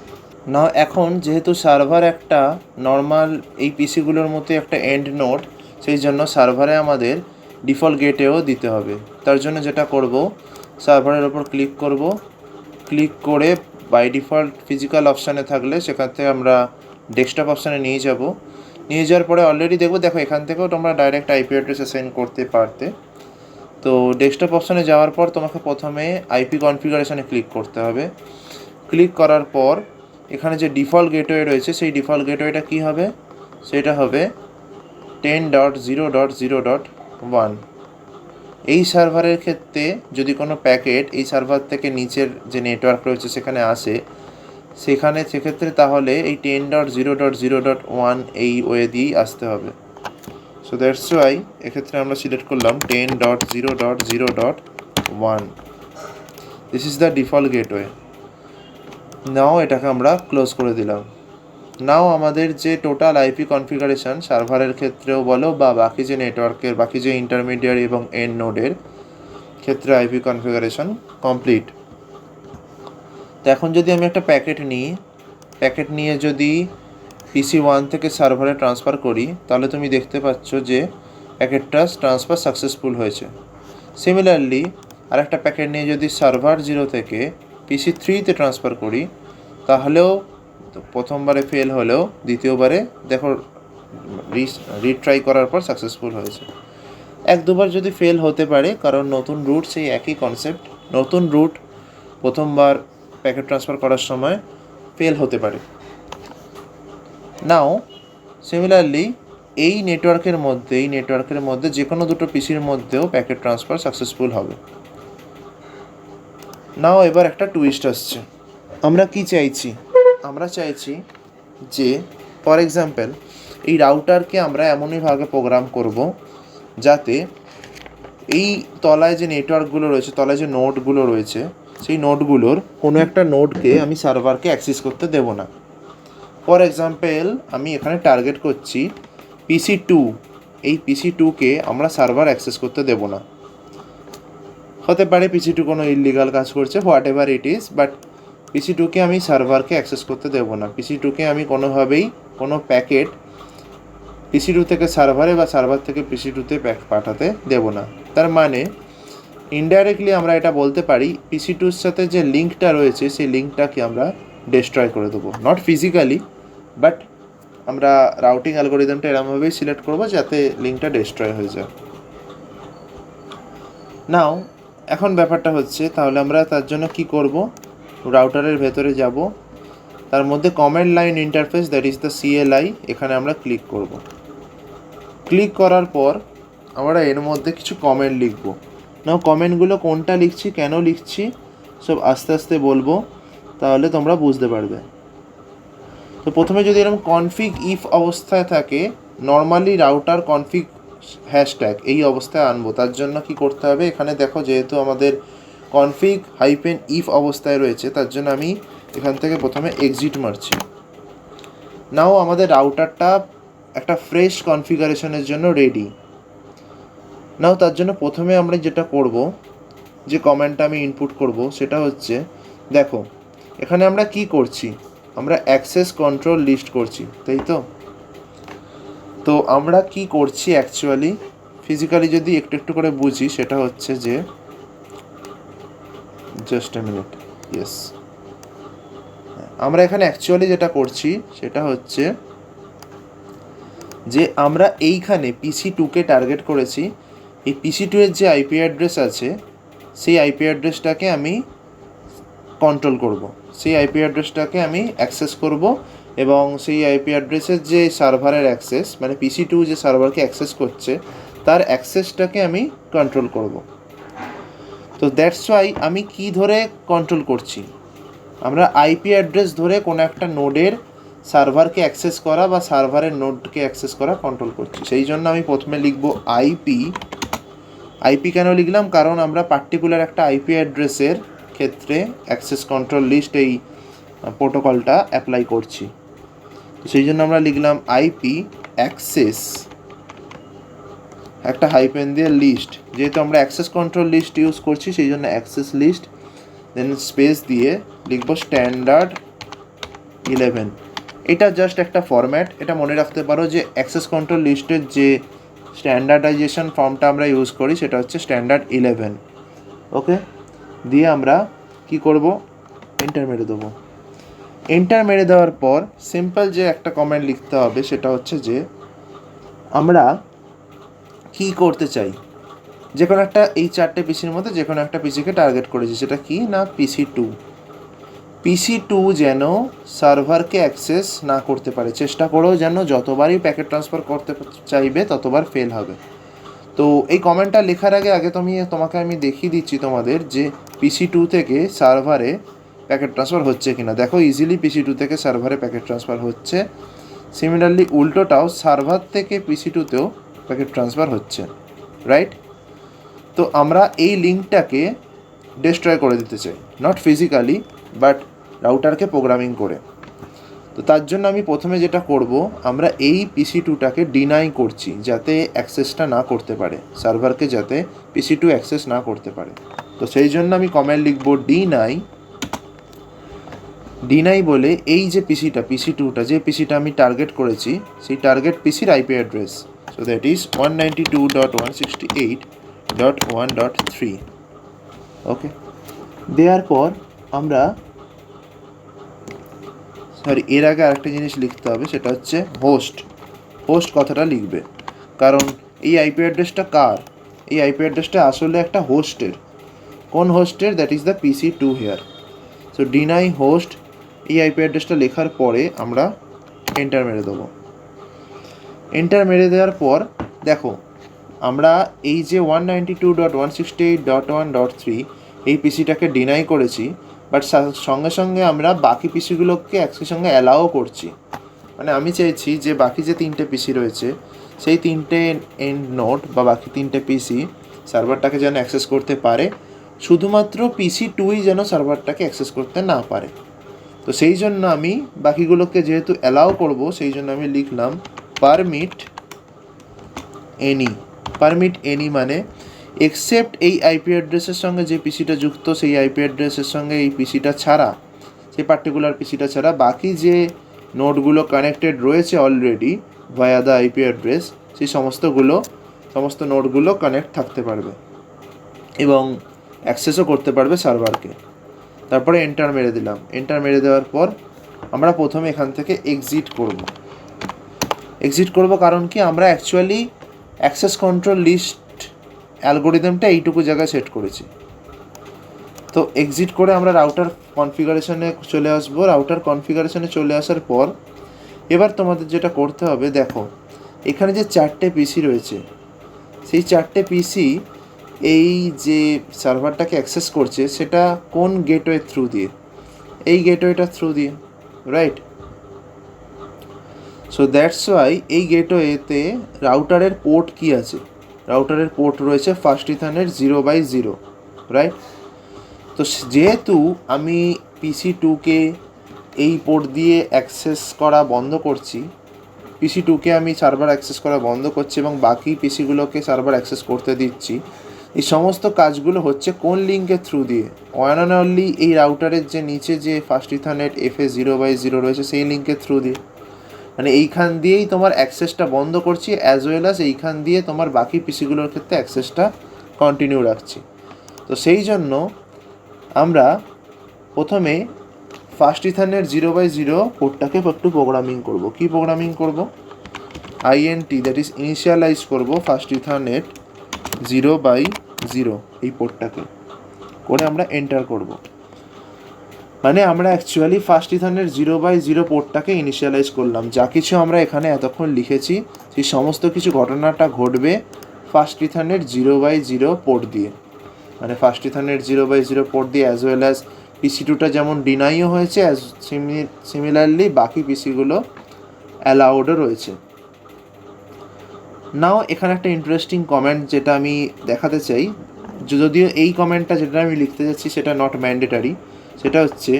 না এখন যেহেতু সার্ভার একটা নর্মাল এই পিসিগুলোর মতো একটা এন্ড নোড, সেই জন্য সার্ভারে আমাদের ডিফল্ট গেটেও দিতে হবে। তার জন্য যেটা করব, সার্ভারের ওপর ক্লিক করব। ক্লিক করে বাই ডিফল্ট ফিজিক্যাল অপশানে থাকলে সেখান থেকে আমরা ডেস্কটপ অপশানে নিয়ে যাব। নিয়ে যাওয়ার পরে অলরেডি দেখো এখান থেকেও তোমরা ডাইরেক্ট আইপি অ্যাড্রেস অ্যাসাইন করতে পারতে। তো ডেস্কটপ অপশানে যাওয়ার পর তোমাকে প্রথমে আইপি কনফিগারেশনে ক্লিক করতে হবে। ক্লিক করার পর এখানে যে ডিফল্ট গেটওয়ে রয়েছে, সেই ডিফল্ট গেটওয়েটা কী হবে, সেটা হবে 10.0.0.1। এই সার্ভারের ক্ষেত্রে যদি কোনো প্যাকেট এই সার্ভার থেকে নিচের যে নেটওয়ার্ক রয়েছে সেখানে আসে, সেক্ষেত্রে তাহলে এই 10.0.0.1 এই ওয়ে দিয়েই আসতে হবে। সো দ্যাটস ওয়াই এক্ষেত্রে আমরা সিলেক্ট করলাম 10.0.0.1। This is the default gateway. Now এটাকে আমরা ক্লোজ করে দিলাম। নাও আমাদের যে টোটাল আইপি কনফিগারেশন সার্ভারের ক্ষেত্রেও বলো বা বাকি যে নেটওয়ার্কের বাকি যে ইন্টারমিডিয়ারি এবং এন্ড নোডের ক্ষেত্রে আইপি কনফিগারেশন কমপ্লিট। তো এখন যদি আমি একটা প্যাকেট নিয়ে যদি PC1 থেকে সার্ভারে ট্রান্সফার করি, তাহলে তুমি দেখতে পাচ্ছ যে প্যাকেটটা ট্রান্সফার সাকসেসফুল হয়েছে। সিমিলারলি আরেকটা প্যাকেট নিয়ে যদি সার্ভার 0 থেকে PC3-তে ট্রান্সফার করি, তাহলেও প্রথমবারে ফেল হলেও দ্বিতীয়বারে দেখো রিট্রাই করার পর সাকসেসফুল হয়েছে। 1-2বার যদি ফেল হতে পারে, কারণ নতুন রুট সেই একই কনসেপ্ট, নতুন রুট প্রথমবার প্যাকেট ট্রান্সফার করার সময় ফেল হতে পারে। নাও সিমিলারলি এই নেটওয়ার্কের মধ্যে যে কোনো দুটো পিসির মধ্যেও প্যাকেট ট্রান্সফার সাকসেসফুল হবে। নাও এবার একটা টুইস্ট আসছে। আমরা কি চাইছি? আমরা চাইছি যে ফর এক্সাম্পল এই রাউটারকে আমরা এমনইভাবে প্রোগ্রাম করব যাতে এই তলায় যে নেটওয়ার্কগুলো রয়েছে, তলায় যে নোডগুলো রয়েছে, সেই নোডগুলোর কোনো একটা নোডকে আমি সার্ভারকে অ্যাক্সেস করতে দেব না। ফর এক্সাম্পল আমি এখানে টার্গেট করছি PC2। এই PC2কে আমরা সার্ভার অ্যাক্সেস করতে দেব না। হতে পারে PC2 কোনো ইললিগাল কাজ করছে, whatever it is, but PC2কে আমি সার্ভারকে অ্যাক্সেস করতে দেব না। PC2কে আমি কোনোভাবেই কোনো প্যাকেট PC2 থেকে সার্ভারে বা সার্ভার থেকে PC2-তে পাঠাতে দেব না। তার মানে ইনডাইরেক্টলি আমরা এটা বলতে পারি PC2-র সাথে যে লিঙ্কটা রয়েছে সেই লিঙ্কটাকে আমরা ডিস্ট্রয় করে দেবো। নট ফিজিক্যালি, বাট আমরা রাউটিং অ্যালগোরিদমটা এরকমভাবেই সিলেক্ট করবো যাতে লিঙ্কটা ডিস্ট্রয় হয়ে যায়। নাও এখন ব্যাপারটা হচ্ছে, তাহলে আমরা তার জন্য কি করব? রাউটারের ভেতরে যাব, তার মধ্যে command line interface, that is the CLI, এখানে আমরা ক্লিক করব। ক্লিক করার পর আমরা এর মধ্যে কিছু কমেন্ট লিখব। নাও কমেন্টগুলো কোনটা লিখছি, কেন লিখছি, সব আস্তে আস্তে বলবো, তাহলে তোমরা বুঝতে পারবে। তো প্রথমে যদি এরকম কনফিগ ইফ অবস্থায় থাকে, নর্মালি রাউটার কনফিগ হ্যাশট্যাগ এই অবস্থায় আনবো। তার জন্য কি করতে হবে, এখানে দেখো যেহেতু আমাদের কনফিগ -ইফ অবস্থায় রয়েছে, তার জন্য আমি এখান থেকে প্রথমে এক্সিট মারছি। নাও আমাদের রাউটারটা একটা ফ্রেশ কনফিগারেশনের জন্য রেডি। নাও তার জন্য প্রথমে আমরা যেটা করব, যে কমেন্টটা আমি ইনপুট করব, সেটা হচ্ছে, দেখো এখানে আমরা কি করছি, আমরা অ্যাক্সেস কন্ট্রোল লিস্ট করছি, তাই তো? তো আমরা কি করছি অ্যাকচুয়ালি ফিজিক্যালি যদি একটু একটু করে বুঝি, সেটা হচ্ছে যে জাস্ট এ মিনিট, ইয়েস, আমরা এখানে অ্যাকচুয়ালি যেটা করছি সেটা হচ্ছে যে আমরা এইখানে PC2-কে টার্গেট করেছি। এই PC2-এর যে আইপি অ্যাড্রেস আছে, সেই আইপি অ্যাড্রেসটাকে আমি কন্ট্রোল করব, সেই আইপি অ্যাড্রেসটাকে আমি অ্যাক্সেস করব, এবং সেই আইপি অ্যাড্রেসের যে সার্ভারের অ্যাক্সেস, মানে PC2 যে সার্ভারকে অ্যাক্সেস করছে তার অ্যাক্সেসটাকে আমি কন্ট্রোল করব। তো দ্যাটস ওয়াই আমি কি ধরে কন্ট্রোল করছি, আমরা আইপি অ্যাড্রেস ধরে কোনো একটা নোডের সার্ভারকে অ্যাক্সেস করা বা সার্ভারের নোডকে অ্যাক্সেস করা কন্ট্রোল করছি। সেই জন্য আমি প্রথমে লিখব আইপি কেন লিখলাম, কারণ আমরা পার্টিকুলার একটা আইপি অ্যাড্রেসের ক্ষেত্রে অ্যাক্সেস কন্ট্রোল লিস্ট এই প্রোটোকলটা অ্যাপ্লাই করছি। তো সেই জন্য আমরা লিখলাম আইপি অ্যাক্সেস, একটা হাইপেন দিয়ে লিস্ট, যেহেতু আমরা অ্যাক্সেস কন্ট্রোল লিস্ট ইউজ করছি সেই জন্য অ্যাক্সেস লিস্ট, দেন স্পেস দিয়ে লিখব স্ট্যান্ডার্ড 11। এটা জাস্ট একটা ফরম্যাট, এটা মনে রাখতে পারো যে অ্যাক্সেস কন্ট্রোল লিস্টের যে স্ট্যান্ডার্ডাইজেশন ফর্মটা আমরা ইউজ করি সেটা হচ্ছে স্ট্যান্ডার্ড 11। ওকে, দিয়ে আমরা কি করব, এন্টার মেরে দেবো। এন্টার মেরে দেওয়ার পর সিম্পল যে একটা কমেন্ট লিখতে হবে, সেটা হচ্ছে যে আমরা কি করতে চাই, যে কোনো একটা এই 4টে পিসির মধ্যে যে কোনো একটা পিসিকে টার্গেট করেছি, সেটা কি না PC2 যেন সার্ভারকে অ্যাক্সেস না করতে পারে, চেষ্টা করেও যেন যতবারই প্যাকেট ট্রান্সফার করতে চাইবে ততবার ফেল হবে। তো এই কমেন্টটা লেখার আগে তোমাকে আমি দেখিয়ে দিচ্ছি তোমাদের যে PC2 থেকে সার্ভারে প্যাকেট ট্রান্সফার হচ্ছে কিনা। দেখো ইজিলি PC2 থেকে সার্ভারে প্যাকেট ট্রান্সফার হচ্ছে। সিমিলারলি উল্টোটাও সার্ভার থেকে PC2তেও প্যাকেট ট্রান্সফার হচ্ছে, রাইট? তো আমরা এই লিঙ্কটাকে ডিস্ট্রয় করে দিতে চাই, নট ফিজিক্যালি বাট রাউটারকে প্রোগ্রামিং করে। তো তার জন্য আমি প্রথমে যেটা করব, আমরা এই PC2টাকে ডিনাই করছি যাতে অ্যাক্সেসটা না করতে পারে, সার্ভারকে যাতে PC2 অ্যাক্সেস না করতে পারে। তো সেই জন্য আমি কমেন্ট লিখব ডিনাই বলে এই যে PC2টা যে পিসিটা আমি টার্গেট করেছি সেই টার্গেট পিসির IP address, so that is 192.168.1.3। ওকে, দেওয়ার পর আমরা এর আগে আরেকটা জিনিস লিখতে হবে, সেটা হচ্ছে হোস্ট কথাটা লিখবে, কারণ এই আইপি অ্যাড্রেসটা কার? এই আইপি অ্যাড্রেসটা আসলে একটা হোস্টের। কোন হোস্টের? That is the PC2 here. So deny host, এই আইপি অ্যাড্রেসটা লেখার পরে আমরা এন্টার মেরে দেবো। এন্টার মেরে দেওয়ার পর দেখো আমরা এই যে 192.168.1.3 এই পিসিটাকে ডিনাই করেছি, বাট সঙ্গে সঙ্গে আমরা বাকি পিসিগুলোকে একই সঙ্গে অ্যালাও করছি। মানে আমি চাইছি যে বাকি যে 3টে পিসি রয়েছে সেই 3টে এন্ড নোড বা বাকি 3টে পিসি সার্ভারটাকে যেন অ্যাক্সেস করতে পারে, শুধুমাত্র PC2ই যেন সার্ভারটাকে অ্যাক্সেস করতে না পারে। তো সেই জন্য আমি বাকিগুলোকে যেহেতু অ্যালাও করব, সেই জন্য আমি লিখলাম পারমিট এনি মানে এক্সেপ্ট এই আইপি অ্যাড্রেসের সঙ্গে যে পিসিটা যুক্ত সেই আইপি অ্যাড্রেসের সঙ্গে এই পিসিটা ছাড়া, সেই পার্টিকুলার পিসিটা ছাড়া বাকি যে নোডগুলো কানেক্টেড রয়েছে already via the IP address, সেই সমস্ত নোডগুলো কানেক্ট থাকতে পারবে এবং অ্যাক্সেসও করতে পারবে সার্ভারকে। তারপরে এন্টার মেরে দিলাম। এন্টার মেরে দেওয়ার পর আমরা প্রথমে এখান থেকে এক্সিট করব। কারণ কি, আমরা অ্যাকচুয়ালি অ্যাক্সেস কন্ট্রোল লিস্ট অ্যালগোরিদমটা এইটুকু জায়গায় সেট করেছি। তো এক্সিট করে আমরা রাউটার কনফিগারেশনে চলে আসবো। রাউটার কনফিগারেশনে চলে আসার পর এবার তোমাদের যেটা করতে হবে, দেখো এখানে যে 4টে পিসি রয়েছে সেই 4টে পিসি এই যে সার্ভারটাকে অ্যাক্সেস করছে সেটা কোন গেটওয়ে থ্রু দিয়ে? এই গেটওয়েটা থ্রু দিয়ে, রাইট? সো দ্যাটস ওয়াই এই গেটওয়েতে রাউটারের পোর্ট কি আছে? রাউটারের পোর্ট রয়েছে ফার্স্ট ইথারনেট 0/0, রাইট? তো যেহেতু আমি PC2কে এই পোর্ট দিয়ে অ্যাক্সেস করা বন্ধ করছি, PC2কে আমি সার্ভার অ্যাক্সেস করা বন্ধ করছি এবং বাকি পিসিগুলোকে সার্ভার অ্যাক্সেস করতে দিচ্ছি, এই সমস্ত কাজগুলো হচ্ছে কোন লিঙ্কের থ্রু দিয়ে? ওয়ান অ্যান্ড অনলি এই রাউটারের যে নিচে যে ফার্স্ট ইথারনেট FA 0/0 রয়েছে সেই লিঙ্কের থ্রু দিয়ে। মানে এইখান দিয়েই তোমার অ্যাক্সেসটা বন্ধ করছি, অ্যাজ ওয়েল অ্যাজ এইখান দিয়ে তোমার বাকি পিসিগুলোর ক্ষেত্রে অ্যাক্সেসটা কন্টিনিউ রাখছি। তো সেই জন্য আমরা প্রথমে ফার্স্ট ইথারনেট 0/0 পোর্টটাকে একটু প্রোগ্রামিং করব। কি প্রোগ্রামিং করব? INT, দ্যাট ইজ ইনিশিয়ালাইজ করব ফার্স্ট ইথারনেট 0/0 এই পোর্টটাকে করে আমরা এন্টার করব। মানে আমরা অ্যাকচুয়ালি ফার্স্ট ইথারনেট 0/0 পোর্টটাকে ইনিশিয়ালাইজ করলাম। যা কিছু আমরা এখানে এতক্ষণ লিখেছি সেই সমস্ত কিছু ঘটনাটা ঘটবে ফার্স্ট ইথারনেট 0/0 পোর্ট দিয়ে। মানে ফার্স্ট ইথারনেট 0/0 পোর্ট দিয়ে, অ্যাজ ওয়েল অ্যাজ PC2টা যেমন ডিনাইও হয়েছে, অ্যাজ সিমিলারলি বাকি পিসিগুলো অ্যালাউডও রয়েছে। নাও এখানে একটা ইন্টারেস্টিং কমেন্ট যেটা আমি দেখাতে চাই, যদিও এই কমেন্টটা যেটা আমি লিখতে যাচ্ছি সেটা নট ম্যান্ডেটারি। সেটা হচ্ছে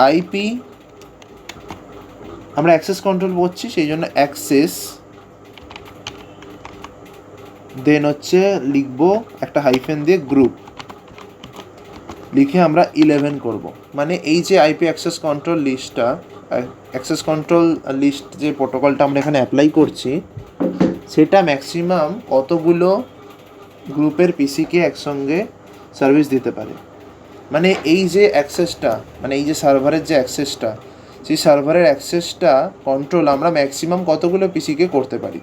আইপি, আমরা অ্যাক্সেস কন্ট্রোল করছি সেই জন্য অ্যাক্সেস, দেন হচ্ছে লিখবো একটা হাইফেন দিয়ে গ্রুপ, লিখে আমরা 11 করব। মানে এই যে আইপি অ্যাক্সেস কন্ট্রোল লিস্ট যে প্রোটোকলটা আমরা এখানে অ্যাপ্লাই করছি সেটা ম্যাক্সিমাম কতগুলো গ্রুপের পিসিকে একসঙ্গে সার্ভিস দিতে পারে। মানে এই যে অ্যাক্সেসটা, মানে এই যে সার্ভারের যে অ্যাক্সেসটা, সেই সার্ভারের অ্যাক্সেসটা কন্ট্রোল আমরা ম্যাক্সিমাম কতগুলো পিসিকে করতে পারি।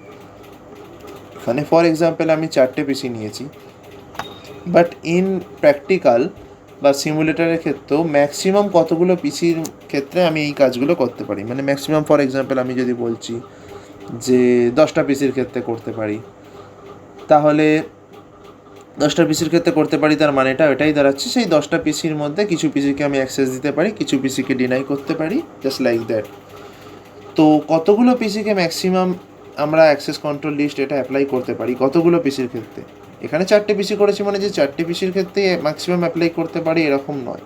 মানে ফর এক্সাম্পল আমি 4টে পিসি নিয়েছি, বাট ইন প্র্যাকটিক্যাল বা সিমুলেটারের ক্ষেত্রেও ম্যাক্সিমাম কতগুলো পিসির ক্ষেত্রে আমি এই কাজগুলো করতে পারি। মানে ম্যাক্সিমাম ফর এক্সাম্পল আমি যদি বলছি যে 10টা পিসির ক্ষেত্রে করতে পারি, তাহলে 10টা পিসির ক্ষেত্রে করতে পারি, তার মানেটা এটাই দাঁড়াচ্ছে সেই 10টা পিসির মধ্যে কিছু পিসিকে আমি অ্যাক্সেস দিতে পারি, কিছু পিসিকে ডিনাই করতে পারি, জাস্ট লাইক দ্যাট। তো কতগুলো পিসিকে ম্যাক্সিমাম আমরা অ্যাক্সেস কন্ট্রোল লিস্ট এটা অ্যাপ্লাই করতে পারি কতগুলো পিসির ক্ষেত্রে? এখানে 4টে পিসি করেছি মানে যে 4টে পিসির ক্ষেত্রে ম্যাক্সিমাম অ্যাপ্লাই করতে পারি এরকম নয়।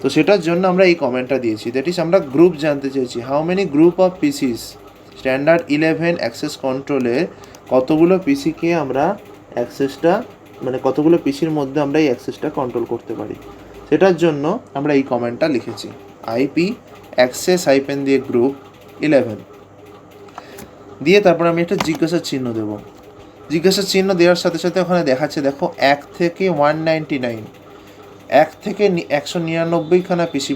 তো সেটার জন্য আমরা এই কমেন্টটা দিয়েছি, দ্যাট ইজ আমরা গ্রুপ জানতে চেয়েছি, how many group of পিসিস standard 11 access কন্ট্রোলের কতগুলো পিসিকে আমরা অ্যাক্সেসটা মানে কতগুলো পিসির মধ্যে আমরা এই অ্যাক্সেসটা কন্ট্রোল করতে পারি। সেটার জন্য আমরা এই কমেন্টটা লিখেছি, আইপি অ্যাক্সেস হাইপেন দিয়ে গ্রুপ 11 দিয়ে তারপর আমি একটা জিজ্ঞাসার চিহ্ন দেব। জিজ্ঞাসার চিহ্ন দেওয়ার সাথে সাথে ওখানে দেখাচ্ছে দেখো 1 থেকে 199, 1 থেকে 199খানা পিসি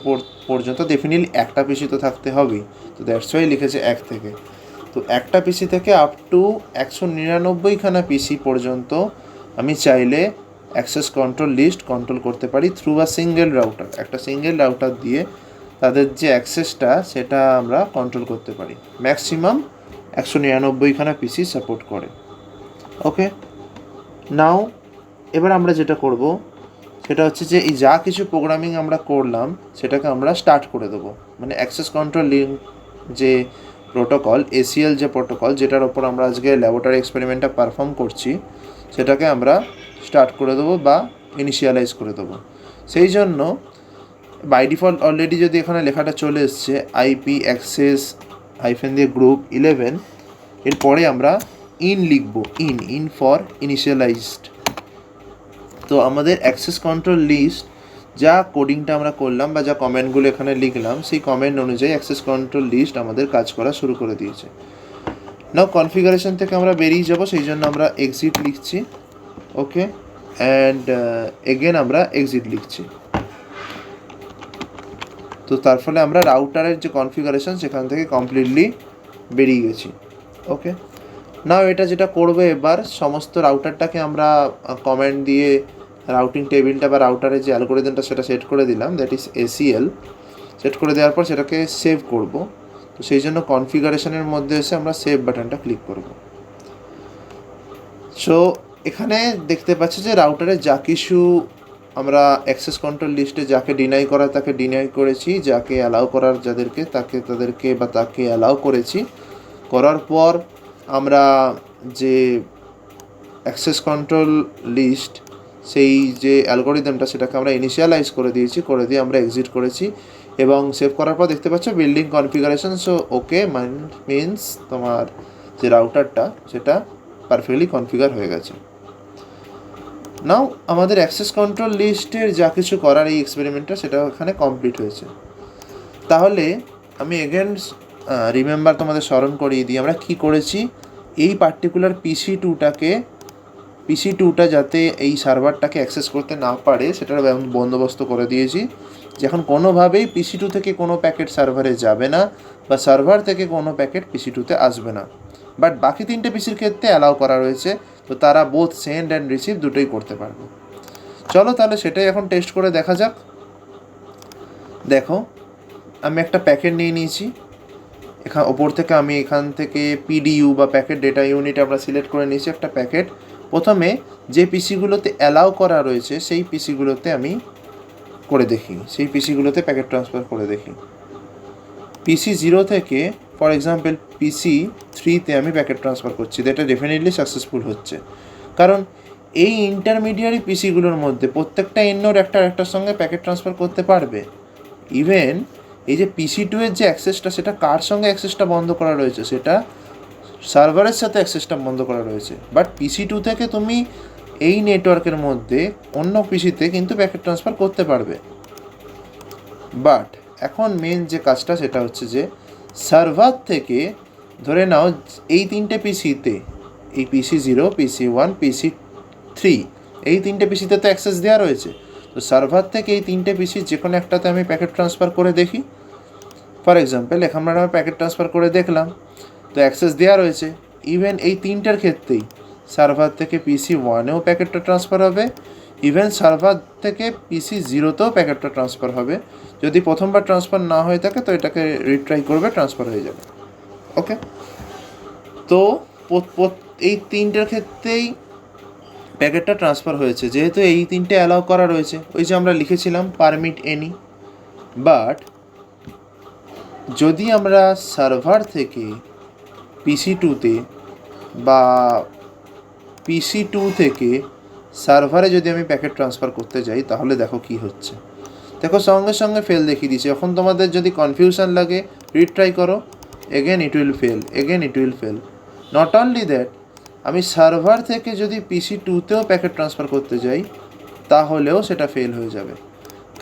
পর্যন্ত ডেফিনেটলি একটা পিসি তো থাকতে হবেই, তো দ্যাটস ওয়াই লিখেছে 1 থেকে। তো একটা পিসি থেকে আপ টু 199খানা পিসি পর্যন্ত আমি চাইলে অ্যাক্সেস কন্ট্রোল লিস্ট কন্ট্রোল করতে পারি থ্রু আ সিঙ্গেল রাউটার। একটা সিঙ্গেল রাউটার দিয়ে তাদের যে অ্যাক্সেসটা সেটা আমরা কন্ট্রোল করতে পারি। ম্যাক্সিমাম 199খানা পিসি সাপোর্ট করে। ওকে, নাও এবার আমরা যেটা করব সেটা হচ্ছে যে এই যা কিছু প্রোগ্রামিং আমরা করলাম সেটাকে আমরা স্টার্ট করে দেবো। মানে অ্যাক্সেস কন্ট্রোল লিঙ্ক যে প্রোটোকল, এসিএল যে প্রোটোকল যেটার ওপর আমরা আজকে ল্যাবরেটরি এক্সপেরিমেন্টটা পারফর্ম করছি সেটাকে আমরা স্টার্ট করে দেবো বা ইনিশিয়ালাইজ করে দেবো। সেই জন্য বাই ডিফল্ট অলরেডি যদি এখানে লেখাটা চলে এসছে আইপি অ্যাক্সেস হাইফেন দিয়ে গ্রুপ 11, এরপরে আমরা ইন লিখবো, ইন ফর ইনিশিয়ালাইজড। তো আমাদের অ্যাক্সেস কন্ট্রোল লিস্ট যা কোডিংটা আমরা করলাম বা যা কমেন্টগুলো এখানে লিখলাম সেই কমেন্ট অনুযায়ী অ্যাক্সেস কন্ট্রোল লিস্ট আমাদের কাজ করা শুরু করে দিয়েছে। নাও কনফিগারেশন থেকে আমরা বেরিয়ে যাব, সেই জন্য আমরা এক্সিট লিখছি। ওকে, অ্যান্ড এগেন আমরা এক্সিট লিখছি। তো তার ফলে আমরা রাউটারের যে কনফিগারেশন সেখান থেকে কমপ্লিটলি বেরিয়ে গেছি। ওকে, নাও এটা যেটা করবে এবার সমস্ত রাউটারটাকে আমরা কমেন্ট দিয়ে রাউটিং টেবিলটা বা রাউটারের যে অ্যালগোরিদমটা সেটা সেট করে দিলাম, দ্যাট ইজ এসিএল। সেট করে দেওয়ার পর সেটাকে সেভ করব। তো সেই জন্য কনফিগারেশনের মধ্যে এসে আমরা সেভ বাটনটা ক্লিক করব। সো এখানে দেখতে পাচ্ছি যে রাউটারে যা কিছু আমরা অ্যাক্সেস কন্ট্রোল লিস্টে যাকে ডিনাই করা তাকে ডিনাই করেছি, যাকে অ্যালাউ করার যাদেরকে তাদেরকে বা তাকে অ্যালাউ করেছি। করার পর আমরা যে অ্যাক্সেস কন্ট্রোল লিস্ট সেই যে অ্যালগোরিদমটা সেটাকে আমরা ইনিশিয়ালাইজ করে দিয়েছি, করে দিয়ে আমরা এক্সিট করেছি এবং সেভ করার পর দেখতে পাচ্ছ building configuration. So okay means তোমার যে রাউটারটা সেটা পারফেক্টলি কনফিগার হয়ে গেছে। নাও আমাদের অ্যাক্সেস কন্ট্রোল লিস্টের যা কিছু করার এই এক্সপেরিমেন্টটা সেটা এখানে কমপ্লিট হয়েছে। তাহলে আমি এগেন রিমেম্বার তোমাদের স্মরণ করিয়ে দিই আমরা কি করেছি। এই পার্টিকুলার পিসি টুটা যাতে এই সার্ভারটাকে অ্যাক্সেস করতে না পারে সেটার বন্দোবস্ত করে দিয়েছি। যখন কোনোভাবেই পিসি টু থেকে কোনো প্যাকেট সার্ভারে যাবে না বা সার্ভার থেকে কোনো প্যাকেট পিসি টুতে আসবে না। বাট বাকি 3টে পিসির ক্ষেত্রে অ্যালাউ করা রয়েছে, তো তারা বোথ সেন্ড অ্যান্ড রিসিভ দুটোই করতে পারবে। চলো তাহলে সেটাই এখন টেস্ট করে দেখা যাক। দেখো আমি একটা প্যাকেট নিয়ে নিয়েছি, ওপর থেকে আমি এখান থেকে পিডিইউ বা প্যাকেট ডেটা ইউনিট আমরা সিলেক্ট করে নিয়েছি একটা প্যাকেট। প্রথমে যে পিসিগুলোতে অ্যালাউ করা রয়েছে সেই পিসিগুলোতে আমি করে দেখি, সেই পিসিগুলোতে প্যাকেট ট্রান্সফার করে দেখি। পিসি 0 থেকে ফর এক্সাম্পল পিসি 3তে আমি প্যাকেট ট্রান্সফার করছি, যেটা ডেফিনেটলি সাকসেসফুল হচ্ছে। কারণ এই ইন্টারমিডিয়ারি পিসিগুলোর মধ্যে প্রত্যেকটা ইনোড একটার সঙ্গে প্যাকেট ট্রান্সফার করতে পারবে। ইভেন এই যে পিসি 2 এর যে অ্যাক্সেসটা সেটা কার সঙ্গে অ্যাক্সেসটা বন্ধ করা রয়েছে, সেটা সার্ভারের সাথে অ্যাক্সেসটা বন্ধ করা রয়েছে। বাট পিসি 2 থেকে তুমি এই নেটওয়ার্কের মধ্যে অন্য পিসিতে কিন্তু প্যাকেট ট্রান্সফার করতে পারবে। বাট এখন মেন যে কাজটা সেটা হচ্ছে যে সার্ভার থেকে ধরে নাও এই 3টে পিসিতে, এই পিসি 0, পিসি 1, পিসি 3, এই 3টে পিসিতে তো অ্যাক্সেস দেওয়া রয়েছে। তো সার্ভার থেকে এই 3টে পিসি যে কোনো একটাতে আমি প্যাকেট ট্রান্সফার করে দেখি। ফর এক্সাম্পল এখানে আমরা প্যাকেট ট্রান্সফার করে দেখলাম, তো অ্যাক্সেস দেওয়া রয়েছে। ইভেন এই 3টের ক্ষেত্রেই সার্ভার থেকে পিসি 1এও প্যাকেটটা ট্রান্সফার হবে, ইভেন সার্ভার থেকে পিসি 0তেও প্যাকেটটা ট্রান্সফার হবে। যদি প্রথমবার ট্রান্সফার না হয়ে থাকে তো এটাকে রিট্রাই করবে, ট্রান্সফার হয়ে যাবে। ওকে, তো এই তিনটের ক্ষেত্রেই প্যাকেটটা ট্রান্সফার হয়েছে, যেহেতু এই তিনটে অ্যালাউ করা রয়েছে, ওই যে আমরা লিখেছিলাম পারমিট এনি। বাট যদি আমরা সার্ভার থেকে PC2-তে বা PC2 থেকে সার্ভারে যদি আমি প্যাকেট ট্রান্সফার করতে যাই, তাহলে দেখো কি হচ্ছে। দেখো সঙ্গে সঙ্গে ফেল দেখিয়ে দিচ্ছে। এখন তোমাদের যদি কনফিউশন লাগে, রিট্রাই করো, again it will fail, again it will fail. Not only that, আমি সার্ভার থেকে যদি PC2-তেও প্যাকেট ট্রান্সফার করতে যাই, তাহলেও সেটা ফেল হয়ে যাবে।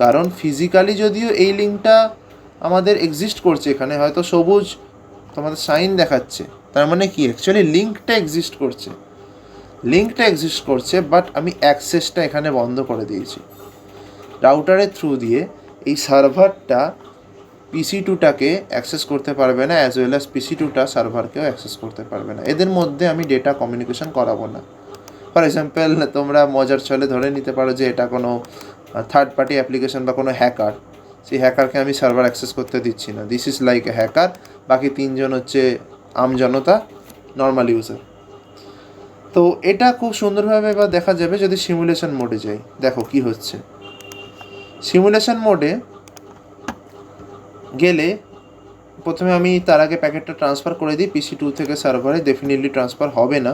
কারণ ফিজিক্যালি যদিও এই লিঙ্কটা আমাদের এক্সিস্ট করছে, এখানে হয়তো সবুজ তোমাদের সাইন দেখাচ্ছে, তার মানে কি অ্যাকচুয়ালি লিঙ্কটা এক্সিস্ট করছে, বাট আমি অ্যাক্সেসটা এখানে বন্ধ করে দিয়েছি। রাউটারের থ্রু দিয়ে এই সার্ভারটা PC2টাকে অ্যাক্সেস করতে পারবে না, অ্যাজ ওয়েল অ্যাজ PC2টা সার্ভারকেও অ্যাক্সেস করতে পারবে না। এদের মধ্যে আমি ডেটা কমিউনিকেশন করাবো না। ফর এক্সাম্পল, তোমরা মজার ছলে ধরে নিতে পারো যে এটা কোনো থার্ড পার্টি অ্যাপ্লিকেশন বা কোনো হ্যাকার, সেই হ্যাকারকে আমি সার্ভার অ্যাক্সেস করতে দিচ্ছি না। This is like a hacker, বাকি তিনজন হচ্ছে আমজনতা, নর্মাল ইউজার। তো এটা খুব সুন্দরভাবে এবার দেখা যাবে যদি সিমুলেশন মোডে যাই। দেখো কি হচ্ছে। সিমুলেশন মোডে গেলে প্রথমে আমি তার আগে প্যাকেটটা ট্রান্সফার করে দিই PC2 থেকে সার্ভারে, ডেফিনেটলি ট্রান্সফার হবে না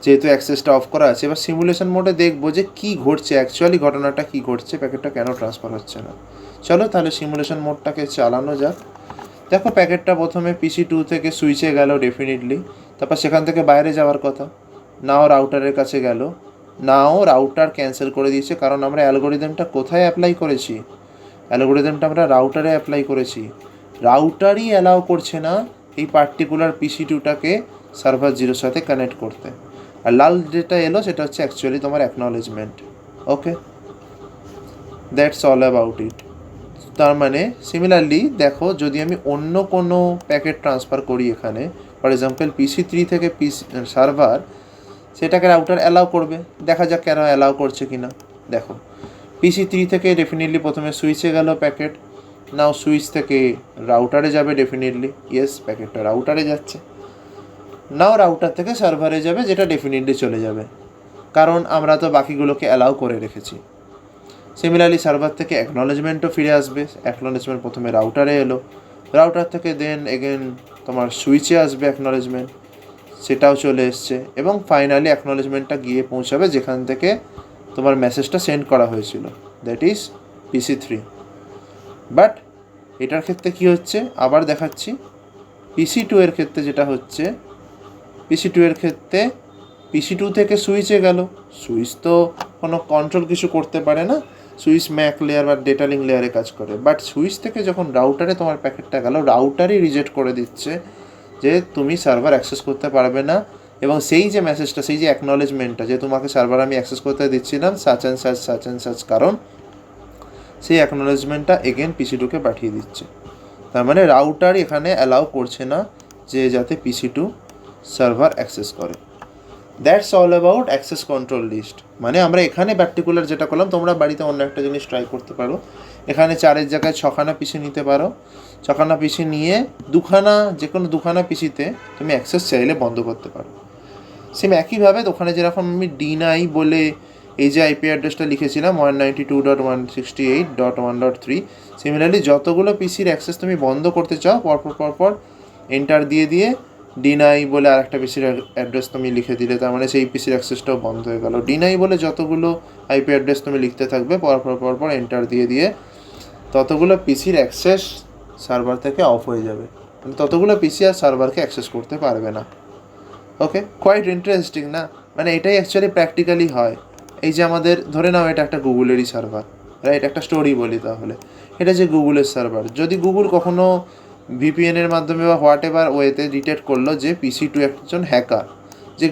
যেহেতু অ্যাক্সেসটা অফ করা আছে। এবার সিমুলেশন মোডে দেখবো যে কী ঘটছে, অ্যাকচুয়ালি ঘটনাটা কী ঘটছে, প্যাকেটটা কেন ট্রান্সফার হচ্ছে না। চলো তাহলে সিমুলেশন মোডটাকে চালানো যাক। দেখো প্যাকেটটা প্রথমে PC2 থেকে সুইচে গেল ডেফিনেটলি, তারপর সেখান থেকে বাইরে যাওয়ার কথা, নাও রাউটারের কাছে গেল, নাও রাউটার ক্যান্সেল করে দিয়েছে। কারণ আমরা অ্যালগোরিদমটা কোথায় অ্যাপ্লাই করেছি? অ্যালগোরিদমটা আমরা রাউটারে অ্যাপ্লাই করেছি। রাউটারই অ্যালাউ করছে না এই পার্টিকুলার PC2টাকে সার্ভার 0 সাথে কানেক্ট করতে। আর লাল যেটা এলো সেটা হচ্ছে অ্যাকচুয়ালি তোমার acknowledgement. Okay, that's all about it. তার মানে সিমিলারলি দেখো, যদি আমি অন্য কোনো প্যাকেট ট্রান্সফার করি এখানে, ফর এক্সাম্পল PC3 থেকে সার্ভার, সেটাকে রাউটার অ্যালাউ করবে। দেখা যাক কেন অ্যালাউ করছে কি না। দেখো PC3 থেকে ডেফিনেটলি প্রথমে সুইচে গেল প্যাকেট, নাও সুইচ থেকে রাউটারে যাবে ডেফিনেটলি, ইয়েস প্যাকেটটা রাউটারে যাচ্ছে। নাও রাউটার থেকে সার্ভারে যাবে, যেটা ডেফিনেটলি চলে যাবে, কারণ আমরা তো বাকিগুলোকে অ্যালাউ করে রেখেছি। সিমিলারলি সার্ভার থেকে অ্যাকনলেজমেন্টও ফিরে আসবে। অ্যাকনলেজমেন্ট প্রথমে রাউটারে এলো, রাউটার থেকে দেন এগেন তোমার সুইচে আসবে অ্যাকনলেজমেন্ট, সেটাও চলে এসছে, এবং ফাইনালি অ্যাকনলেজমেন্টটা গিয়ে পৌঁছাবে যেখান থেকে তোমার মেসেজটা সেন্ড করা হয়েছিল, দ্যাট ইজ PC3। বাট এটার ক্ষেত্রে কি হচ্ছে আবার দেখাচ্ছি। PC2 এর ক্ষেত্রে যেটা হচ্ছে, PC2 এর ক্ষেত্রে PC2 থেকে সুইচে গেল, সুইচ তো কোনো কন্ট্রোল কিছু করতে পারে না, সুইচ ম্যাক লেয়ার বা ডেটা লিঙ্ক লেয়ারে কাজ করে। বাট সুইচ থেকে যখন রাউটারে তোমার প্যাকেটটা গেল, রাউটারই রিজেক্ট করে দিচ্ছে যে তুমি সার্ভার অ্যাক্সেস করতে পারবে না, এবং সেই যে মেসেজটা, সেই যে অ্যাকনলেজমেন্টটা যে তোমাকে সার্ভার আমি অ্যাক্সেস করতে দিচ্ছিলাম সাচ অ্যান্ড সাচ কারণ, সেই অ্যাকনলেজমেন্টটা এগেন PC2কে পাঠিয়ে দিচ্ছে। তার মানে রাউটার এখানে অ্যালাউ করছে না যে যাতে PC2 সার্ভার অ্যাক্সেস করে। That's all about access control list. মানে আমরা এখানে পার্টিকুলার যেটা করলাম, তোমরা বাড়িতে অন্য একটা জিনিস ট্রাই করতে পারো। এখানে 4-এর জায়গায় 6খানা PC নিতে পারো, 6খানা PC নিয়ে যে কোনো দুখানা PCতে তুমি অ্যাক্সেস চাইলে বন্ধ করতে পারো। সেম একইভাবে ওখানে যেরকম আমি ডিনাই বলে এই যে IP অ্যাড্রেসটা লিখেছিলাম 192.168.1.3, সিমিলারলি যতগুলো PCর অ্যাক্সেস তুমি বন্ধ করতে চাও পরপর এন্টার দিয়ে ডিনাই বলে আরেকটা PCর অ্যাড্রেস তুমি লিখে দিলে, তার মানে সেই PCর অ্যাক্সেসটাও বন্ধ হয়ে গেল। ডিনাই বলে যতগুলো IP অ্যাড্রেস তুমি লিখতে থাকবে পরপর এন্টার দিয়ে ততগুলো PCর অ্যাক্সেস সার্ভার থেকে অফ হয়ে যাবে, মানে ততগুলো PC আর সার্ভারকে অ্যাক্সেস করতে পারবে না। ওকে, কোয়াইট ইন্টারেস্টিং না? মানে এটাই অ্যাকচুয়ালি প্র্যাকটিক্যালি হয়। এই যে আমাদের ধরে নাও এটা একটা গুগলেরই সার্ভার, রাইট? একটা স্টোরি বলি তাহলে, এটা যে গুগলের সার্ভার, যদি গুগল কখনো VPN-এর মাধ্যমে বা হোয়াট এভার ওয়েতে ডিটেক্ট করলো যে PC2 একজন হ্যাকার, যে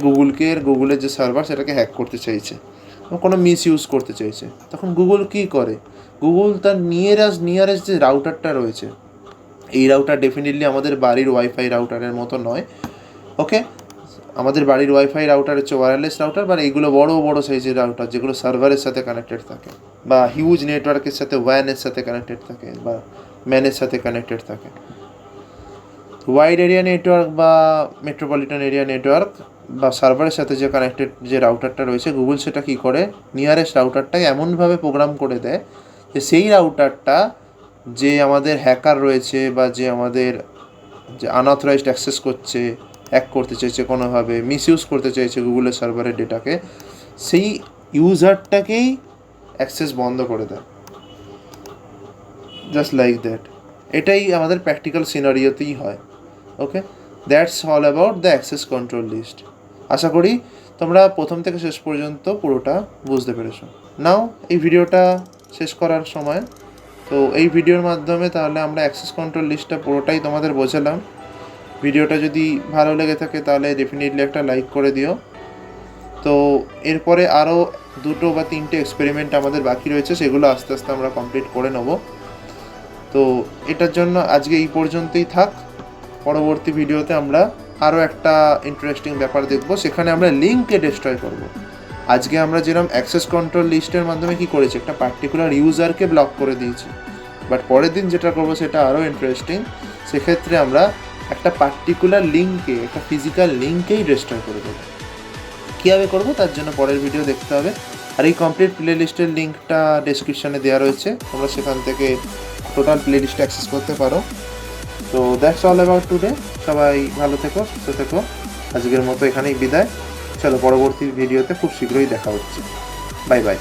গুগলের যে সার্ভার সেটাকে হ্যাক করতে চাইছে, কোনো মিস ইউজ করতে চাইছে, তখন গুগল কী করে? গুগল তার নিয়ারেস্ট যে রাউটারটা রয়েছে, এই রাউটার ডেফিনেটলি আমাদের বাড়ির ওয়াইফাই রাউটারের মতো নয়। ওকে, আমাদের বাড়ির ওয়াইফাই রাউটার হচ্ছে ওয়্যারলেস রাউটার, বা এইগুলো বড় সাইজের রাউটার যেগুলো সার্ভারের সাথে কানেক্টেড থাকে, বা হিউজ নেটওয়ার্কের সাথে ওয়্যানের সাথে কানেক্টেড থাকে, বা ম্যানের সাথে কানেক্টেড থাকে। ওয়াইড এরিয়া নেটওয়ার্ক বা মেট্রোপলিটন এরিয়া নেটওয়ার্ক বা সার্ভারের সাথে যে কানেক্টেড যে রাউটারটা রয়েছে, গুগল সেটা কী করে, নিয়ারেস্ট রাউটারটাই এমনভাবে প্রোগ্রাম করে দেয় যে সেই রাউটারটা যে আমাদের হ্যাকার রয়েছে বা যে আমাদের যে আনঅথরাইজড অ্যাক্সেস করছে, হ্যাক করতে চাইছে কোনোভাবে, মিসইউজ করতে চাইছে গুগলের সার্ভারের ডেটাকে, সেই ইউজারটাকেই অ্যাক্সেস বন্ধ করে দেয়, জাস্ট লাইক দ্যাট। এটাই আমাদের প্র্যাকটিক্যাল সিনারিওতেই হয়। Okay, that's all about the access control list. আশা করি তোমরা প্রথম থেকে শেষ পর্যন্ত পুরোটা বুঝতে পেরেছো। নাও এই ভিডিওটা শেষ করার সময়, তো এই ভিডিওর মাধ্যমে তাহলে আমরা অ্যাক্সেস কন্ট্রোল লিস্টটা পুরোটাই তোমাদের বোঝালাম। ভিডিওটা যদি ভালো লেগে থাকে তাহলে ডেফিনেটলি একটা লাইক করে দিও। তো এরপরে আরও 2 বা 3টে এক্সপেরিমেন্ট আমাদের বাকি রয়েছে, সেগুলো আস্তে আস্তে আমরা কমপ্লিট করে নেব। তো এটার জন্য আজকে এই পর্যন্তই থাক। পরবর্তী ভিডিওতে আমরা আরও একটা ইন্টারেস্টিং ব্যাপার দেখব, সেখানে আমরা লিঙ্ককে ডিস্ট্রয় করব। আজকে আমরা যেরকম অ্যাক্সেস কন্ট্রোল লিস্টের মাধ্যমে কি করেছি, একটা পার্টিকুলার ইউজারকে ব্লক করে দিয়েছি, বাট পরের দিন যেটা করব সেটা আরও ইন্টারেস্টিং। সেক্ষেত্রে আমরা একটা পার্টিকুলার লিঙ্ককে, একটা ফিজিক্যাল লিঙ্ককেই ডিস্ট্রয় করে দেবো। কীভাবে করবো তার জন্য পরের ভিডিও দেখতে হবে। আর এই কমপ্লিট প্লে লিস্টের লিঙ্কটা ডেসক্রিপশানে দেওয়া রয়েছে, তোমরা সেখান থেকে টোটাল প্লে লিস্টে অ্যাক্সেস করতে পারো। তো দ্যাটস অল অ্যাবাউট টুডে। সবাই ভালো থেকো, সুস্থ থেকো। আজকের মতো এখানেই বিদায়। চলো পরবর্তী ভিডিওতে খুব শীঘ্রই দেখা হচ্ছে। Bye bye.